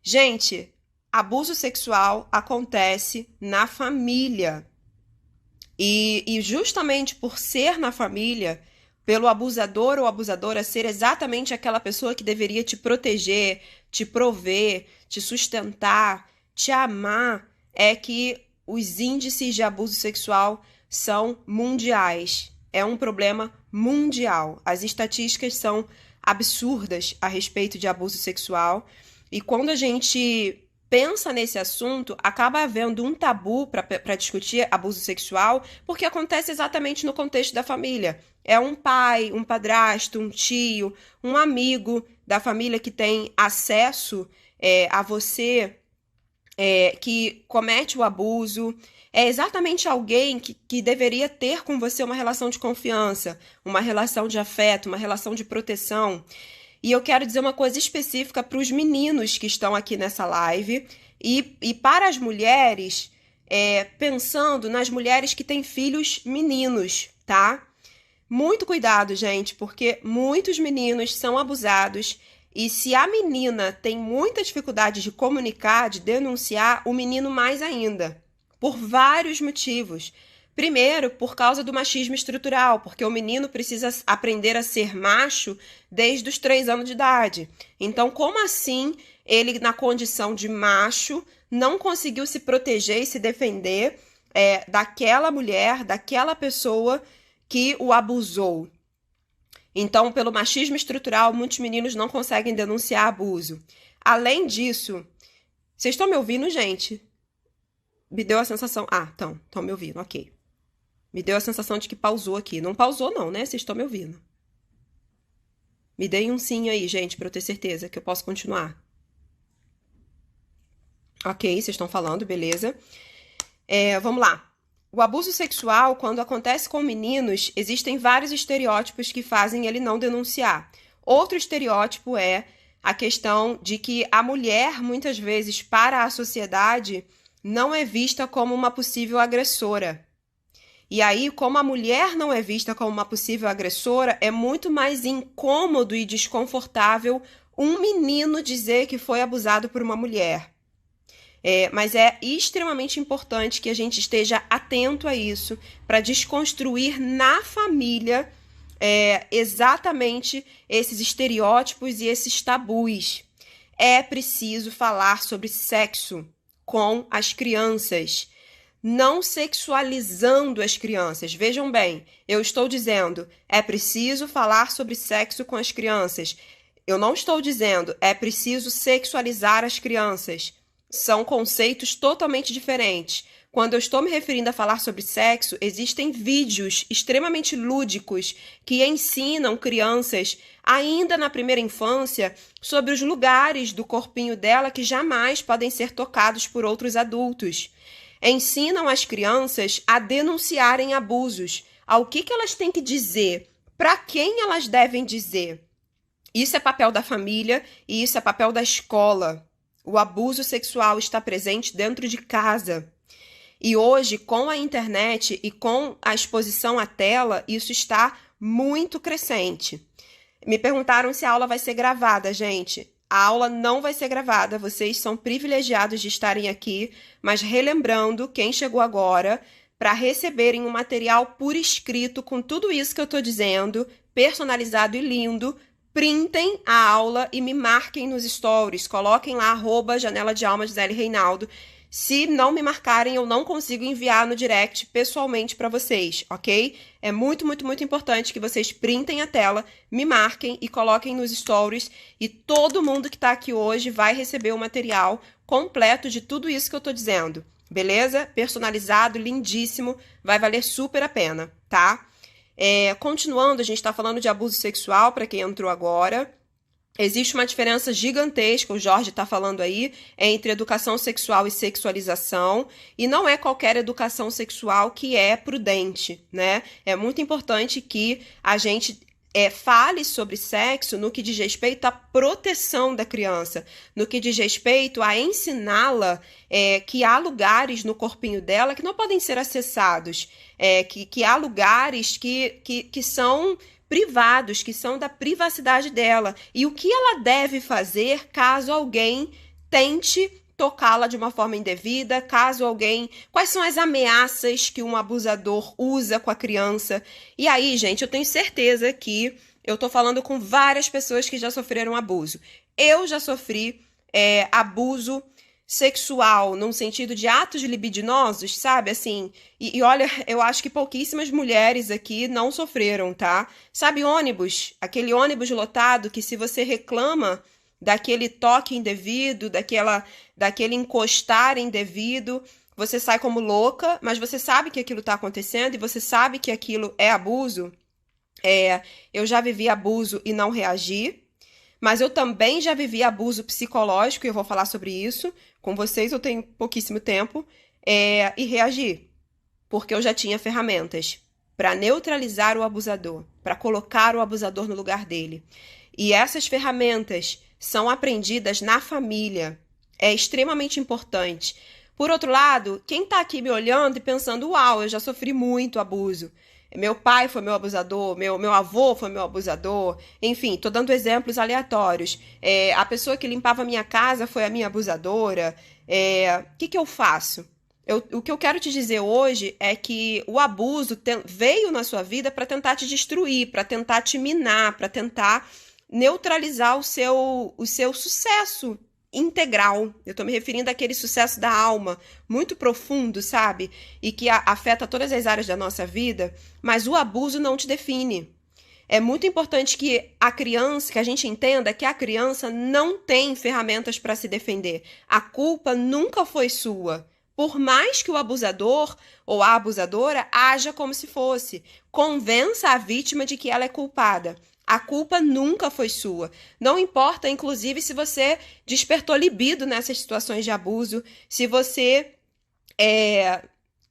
Gente, abuso sexual acontece na família. E justamente por ser na família, pelo abusador ou abusadora ser exatamente aquela pessoa que deveria te proteger, te prover, te sustentar, te amar, é que os índices de abuso sexual são mundiais. É um problema mundial. As estatísticas são absurdas a respeito de abuso sexual. E quando a gente pensa nesse assunto, acaba havendo um tabu para discutir abuso sexual, porque acontece exatamente no contexto da família. É um pai, um padrasto, um tio, um amigo da família que tem acesso a você, que comete o abuso. É exatamente alguém que deveria ter com você uma relação de confiança, uma relação de afeto, uma relação de proteção. E eu quero dizer uma coisa específica para os meninos que estão aqui nessa live e para as mulheres, pensando nas mulheres que têm filhos meninos, tá? Muito cuidado, gente, porque muitos meninos são abusados e se a menina tem muita dificuldade de comunicar, de denunciar, o menino mais ainda, por vários motivos. Primeiro, por causa do machismo estrutural, porque o menino precisa aprender a ser macho desde os 3 anos de idade. Então, como assim ele, na condição de macho, não conseguiu se proteger e se defender daquela mulher, daquela pessoa que o abusou? Então, pelo machismo estrutural, muitos meninos não conseguem denunciar abuso. Além disso, vocês estão me ouvindo, gente? Me deu a sensação... estão me ouvindo, ok. Me deu a sensação de que pausou aqui. Não pausou não, né? Vocês estão me ouvindo. Me deem um sim aí, gente, para eu ter certeza que eu posso continuar. Ok, vocês estão falando, beleza. Vamos lá. O abuso sexual, quando acontece com meninos, existem vários estereótipos que fazem ele não denunciar. Outro estereótipo é a questão de que a mulher, muitas vezes, para a sociedade, não é vista como uma possível agressora. E aí, como a mulher não é vista como uma possível agressora, é muito mais incômodo e desconfortável um menino dizer que foi abusado por uma mulher. Mas é extremamente importante que a gente esteja atento a isso para desconstruir na família exatamente esses estereótipos e esses tabus. É preciso falar sobre sexo com as crianças, não sexualizando as crianças. Vejam bem, eu estou dizendo, é preciso falar sobre sexo com as crianças. Eu não estou dizendo, é preciso sexualizar as crianças. São conceitos totalmente diferentes. Quando eu estou me referindo a falar sobre sexo, existem vídeos extremamente lúdicos que ensinam crianças, ainda na primeira infância, sobre os lugares do corpinho dela que jamais podem ser tocados por outros adultos. Ensinam as crianças a denunciarem abusos, ao que elas têm que dizer, para quem elas devem dizer. Isso é papel da família e isso é papel da escola. O abuso sexual está presente dentro de casa. E hoje, com a internet e com a exposição à tela, isso está muito crescente. Me perguntaram se a aula vai ser gravada, gente. A aula não vai ser gravada, vocês são privilegiados de estarem aqui, mas relembrando, quem chegou agora, para receberem um material por escrito com tudo isso que eu estou dizendo, personalizado e lindo, printem a aula e me marquem nos stories. Coloquem lá, @janela de alma Gisele Reinaldo. Se não me marcarem, eu não consigo enviar no direct pessoalmente para vocês, ok? É muito, muito, muito importante que vocês printem a tela, me marquem e coloquem nos stories. E todo mundo que está aqui hoje vai receber o material completo de tudo isso que eu tô dizendo. Beleza? Personalizado, lindíssimo, vai valer super a pena, tá? Continuando, a gente está falando de abuso sexual, para quem entrou agora. Existe uma diferença gigantesca, o Jorge está falando aí, entre educação sexual e sexualização, e não é qualquer educação sexual que é prudente, né? É muito importante que a gente fale sobre sexo no que diz respeito à proteção da criança, no que diz respeito a ensiná-la que há lugares no corpinho dela que não podem ser acessados, que há lugares que são privados, que são da privacidade dela, e o que ela deve fazer caso alguém tente tocá-la de uma forma indevida, caso alguém... Quais são as ameaças que um abusador usa com a criança? E aí, gente, eu tenho certeza que eu tô falando com várias pessoas que já sofreram abuso. Eu já sofri abuso sexual, num sentido de atos libidinosos, sabe? Assim, e olha, eu acho que pouquíssimas mulheres aqui não sofreram, tá? Sabe ônibus? Aquele ônibus lotado que se você reclama daquele toque indevido, daquele encostar indevido, você sai como louca, mas você sabe que aquilo tá acontecendo e você sabe que aquilo é abuso. Eu já vivi abuso e não reagi, mas eu também já vivi abuso psicológico, e eu vou falar sobre isso com vocês, eu tenho pouquíssimo tempo, e reagi, porque eu já tinha ferramentas para neutralizar o abusador, para colocar o abusador no lugar dele. E essas ferramentas são aprendidas na família. É extremamente importante. Por outro lado, quem está aqui me olhando e pensando, uau, eu já sofri muito abuso. Meu pai foi meu abusador, meu avô foi meu abusador. Enfim, tô dando exemplos aleatórios. A pessoa que limpava a minha casa foi a minha abusadora. O que eu faço? O que eu quero te dizer hoje é que o abuso veio na sua vida para tentar te destruir, para tentar te minar, para tentar neutralizar o seu sucesso integral. Eu estou me referindo àquele sucesso da alma, muito profundo, sabe? E que afeta todas as áreas da nossa vida, mas o abuso não te define. É muito importante que a gente entenda que a criança não tem ferramentas para se defender. A culpa nunca foi sua. Por mais que o abusador ou a abusadora haja como se fosse, convença a vítima de que ela é culpada. A culpa nunca foi sua. Não importa, inclusive, se você despertou libido nessas situações de abuso, se você,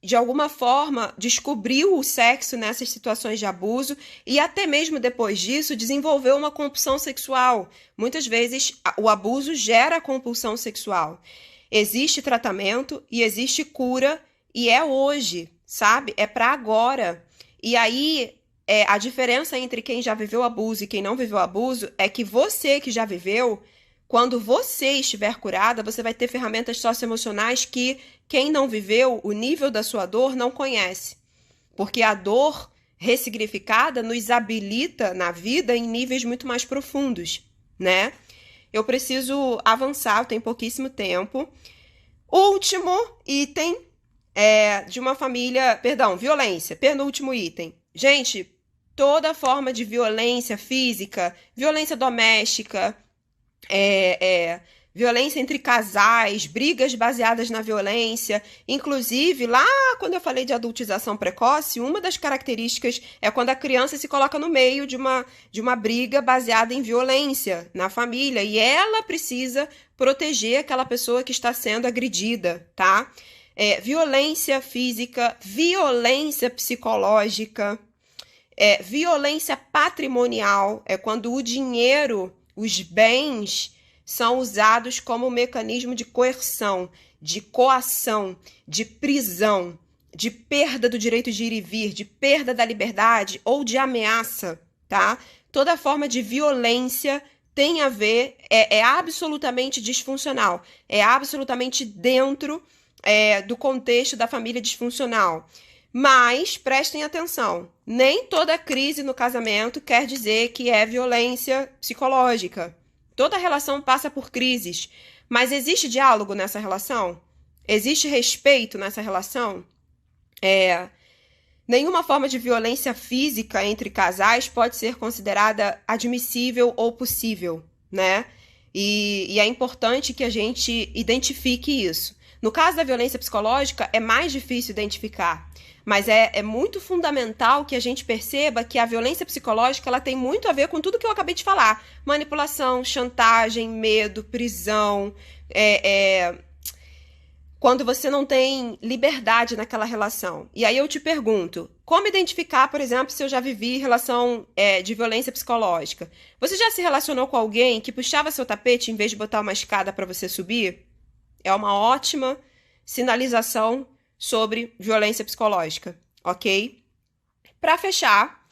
de alguma forma, descobriu o sexo nessas situações de abuso e até mesmo depois disso desenvolveu uma compulsão sexual. Muitas vezes, o abuso gera compulsão sexual. Existe tratamento e existe cura e é hoje, sabe? É para agora. E aí... a diferença entre quem já viveu abuso e quem não viveu abuso é que você que já viveu, quando você estiver curada, você vai ter ferramentas socioemocionais que quem não viveu, o nível da sua dor, não conhece. Porque a dor ressignificada nos habilita na vida em níveis muito mais profundos, né? Eu preciso avançar, eu tenho pouquíssimo tempo. Último item de uma família... Perdão, violência. Penúltimo item. Gente... toda forma de violência física, violência doméstica, violência entre casais, brigas baseadas na violência. Inclusive, lá quando eu falei de adultização precoce, uma das características é quando a criança se coloca no meio de uma briga baseada em violência na família e ela precisa proteger aquela pessoa que está sendo agredida, tá? Violência física, violência psicológica, violência patrimonial é quando o dinheiro, os bens, são usados como mecanismo de coerção, de coação, de prisão, de perda do direito de ir e vir, de perda da liberdade ou de ameaça, tá? Toda forma de violência tem a ver, é absolutamente disfuncional, é absolutamente dentro do contexto da família disfuncional. Mas prestem atenção, nem toda crise no casamento quer dizer que é violência psicológica. Toda relação passa por crises, mas existe diálogo nessa relação? Existe respeito nessa relação? Nenhuma forma de violência física entre casais pode ser considerada admissível ou possível, né? E é importante que a gente identifique isso. No caso da violência psicológica, é mais difícil identificar, mas é muito fundamental que a gente perceba que a violência psicológica ela tem muito a ver com tudo que eu acabei de falar. Manipulação, chantagem, medo, prisão, quando você não tem liberdade naquela relação. E aí eu te pergunto, como identificar, por exemplo, se eu já vivi relação de violência psicológica? Você já se relacionou com alguém que puxava seu tapete em vez de botar uma escada para você subir? É uma ótima sinalização sobre violência psicológica, ok? Para fechar,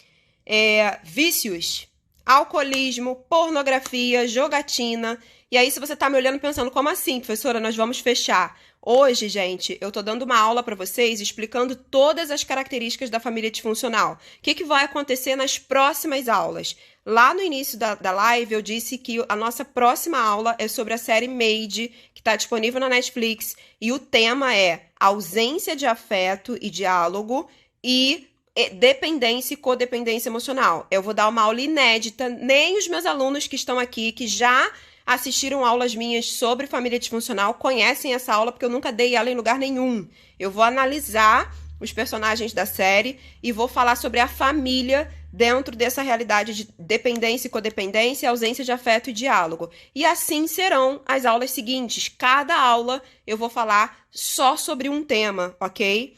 vícios, alcoolismo, pornografia, jogatina. E aí, se você tá me olhando pensando, como assim, professora, nós vamos fechar? Hoje, gente, eu tô dando uma aula para vocês explicando todas as características da família disfuncional. O que vai acontecer nas próximas aulas? Lá no início da live, eu disse que a nossa próxima aula é sobre a série Made, que está disponível na Netflix, e o tema é ausência de afeto e diálogo e dependência e codependência emocional. Eu vou dar uma aula inédita, nem os meus alunos que estão aqui, que já assistiram aulas minhas sobre família disfuncional, conhecem essa aula, porque eu nunca dei ela em lugar nenhum. Eu vou analisar os personagens da série e vou falar sobre a família dentro dessa realidade de dependência e codependência, ausência de afeto e diálogo. E assim serão as aulas seguintes. Cada aula eu vou falar só sobre um tema, ok?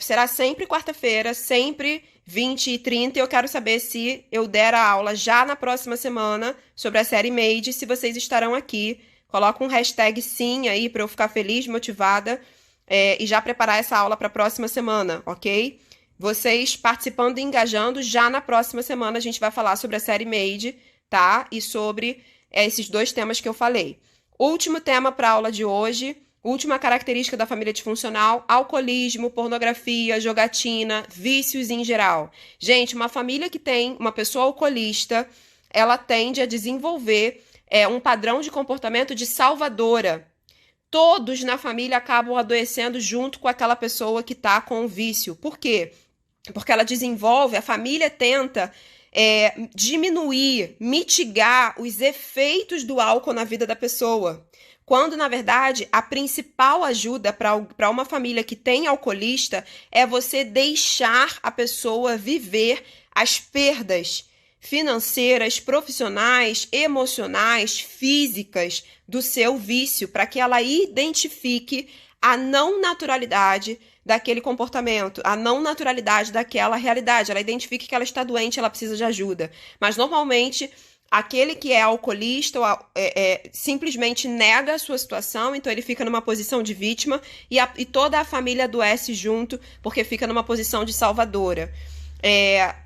Será sempre quarta-feira, sempre 20 e 30. Eu quero saber se eu der a aula já na próxima semana sobre a série Made, se vocês estarão aqui. Coloca um hashtag sim aí para eu ficar feliz, motivada e já preparar essa aula para a próxima semana, ok? Vocês participando e engajando, já na próxima semana a gente vai falar sobre a série Made, tá? E sobre esses dois temas que eu falei. Último tema para a aula de hoje, última característica da família disfuncional: alcoolismo, pornografia, jogatina, vícios em geral. Gente, uma família que tem uma pessoa alcoolista, ela tende a desenvolver um padrão de comportamento de salvadora. Todos na família acabam adoecendo junto com aquela pessoa que está com o vício. Por quê? Porque ela desenvolve, a família tenta diminuir, mitigar os efeitos do álcool na vida da pessoa. Quando, na verdade, a principal ajuda para uma família que tem alcoolista é você deixar a pessoa viver as perdas financeiras, profissionais, emocionais, físicas do seu vício, para que ela identifique a não naturalidade daquele comportamento, a não naturalidade daquela realidade. Ela identifique que ela está doente, ela precisa de ajuda. Mas, normalmente, aquele que é alcoolista simplesmente nega a sua situação, então ele fica numa posição de vítima e toda a família adoece junto, porque fica numa posição de salvadora.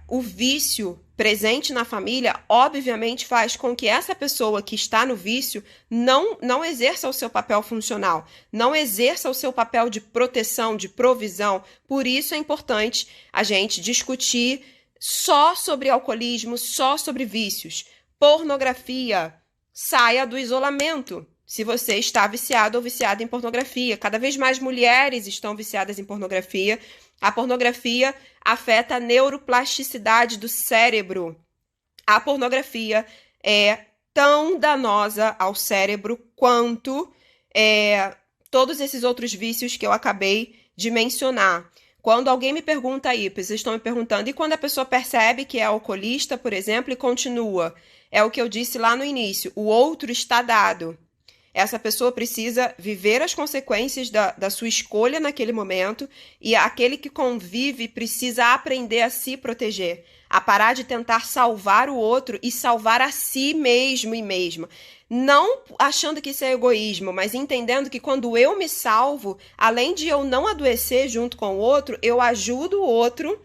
O vício presente na família, obviamente, faz com que essa pessoa que está no vício não exerça o seu papel funcional, não exerça o seu papel de proteção, de provisão. Por isso é importante a gente discutir só sobre alcoolismo, só sobre vícios. Pornografia, saia do isolamento. Se você está viciado ou viciada em pornografia, cada vez mais mulheres estão viciadas em pornografia. A pornografia afeta a neuroplasticidade do cérebro. A pornografia é tão danosa ao cérebro quanto todos esses outros vícios que eu acabei de mencionar. Quando alguém me pergunta aí, vocês estão me perguntando, e quando a pessoa percebe que é alcoolista, por exemplo, e continua? É o que eu disse lá no início, o outro está dado. Essa pessoa precisa viver as consequências da sua escolha naquele momento, e aquele que convive precisa aprender a se proteger, a parar de tentar salvar o outro e salvar a si mesmo e mesma. Não achando que isso é egoísmo, mas entendendo que quando eu me salvo, além de eu não adoecer junto com o outro, eu ajudo o outro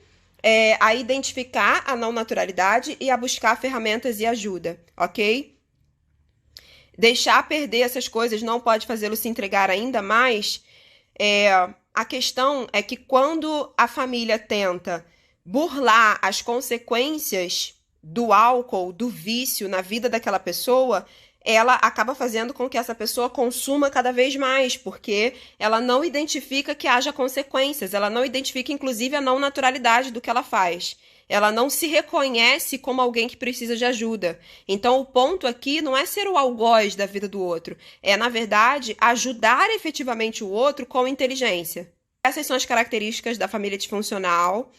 a identificar a não naturalidade e a buscar ferramentas e ajuda, ok? Deixar perder essas coisas não pode fazê-lo se entregar ainda mais a questão é que quando a família tenta burlar as consequências do álcool, do vício na vida daquela pessoa, ela acaba fazendo com que essa pessoa consuma cada vez mais, porque ela não identifica que haja consequências, ela não identifica, inclusive, a não naturalidade do que ela faz. Ela não se reconhece como alguém que precisa de ajuda. Então, o ponto aqui não é ser o algoz da vida do outro, é, na verdade, ajudar efetivamente o outro com inteligência. Essas são as características da família disfuncional.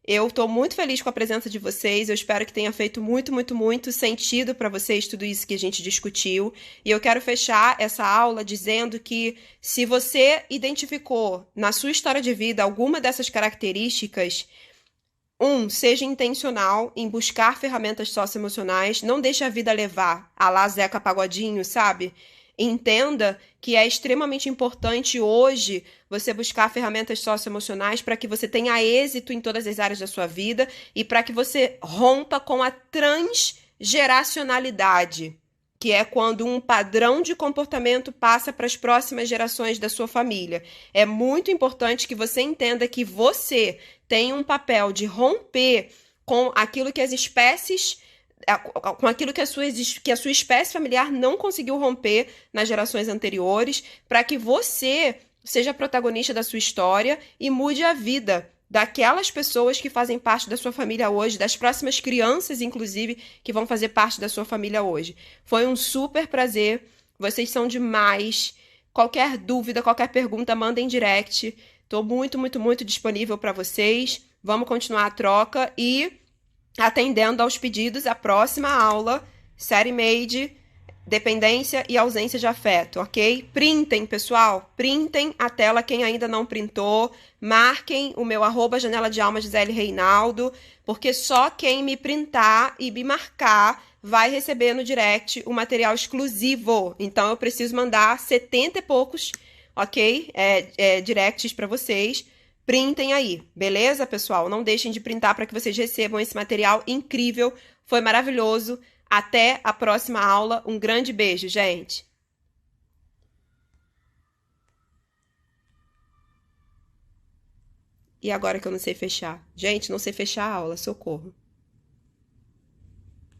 Eu estou muito feliz com a presença de vocês. Eu espero que tenha feito muito, muito, muito sentido para vocês tudo isso que a gente discutiu. E eu quero fechar essa aula dizendo que se você identificou na sua história de vida alguma dessas características, seja intencional em buscar ferramentas socioemocionais. Não deixe a vida levar a lá Zeca Pagodinho, sabe? Entenda que é extremamente importante hoje você buscar ferramentas socioemocionais para que você tenha êxito em todas as áreas da sua vida e para que você rompa com a transgeracionalidade, que é quando um padrão de comportamento passa para as próximas gerações da sua família. É muito importante que você entenda que você tem um papel de romper com aquilo que as espécies, com aquilo que a sua espécie familiar não conseguiu romper nas gerações anteriores, para que você seja protagonista da sua história e mude a vida daquelas pessoas que fazem parte da sua família hoje, das próximas crianças, inclusive, que vão fazer parte da sua família hoje. Foi um super prazer, vocês são demais. Qualquer dúvida, qualquer pergunta, mandem direct. Estou muito, muito, muito disponível para vocês. Vamos continuar a troca e atendendo aos pedidos, a próxima aula, série Made, dependência e ausência de afeto, ok? Printem, pessoal, printem a tela quem ainda não printou, marquem o meu @janela de alma Gisele Reinaldo, porque só quem me printar e me marcar vai receber no direct o material exclusivo. Então eu preciso mandar 70 e poucos, ok? Directs para vocês. Printem aí, beleza, pessoal? Não deixem de printar para que vocês recebam esse material incrível. Foi maravilhoso. Até a próxima aula. Um grande beijo, gente. E agora que eu não sei fechar? Gente, não sei fechar a aula, socorro.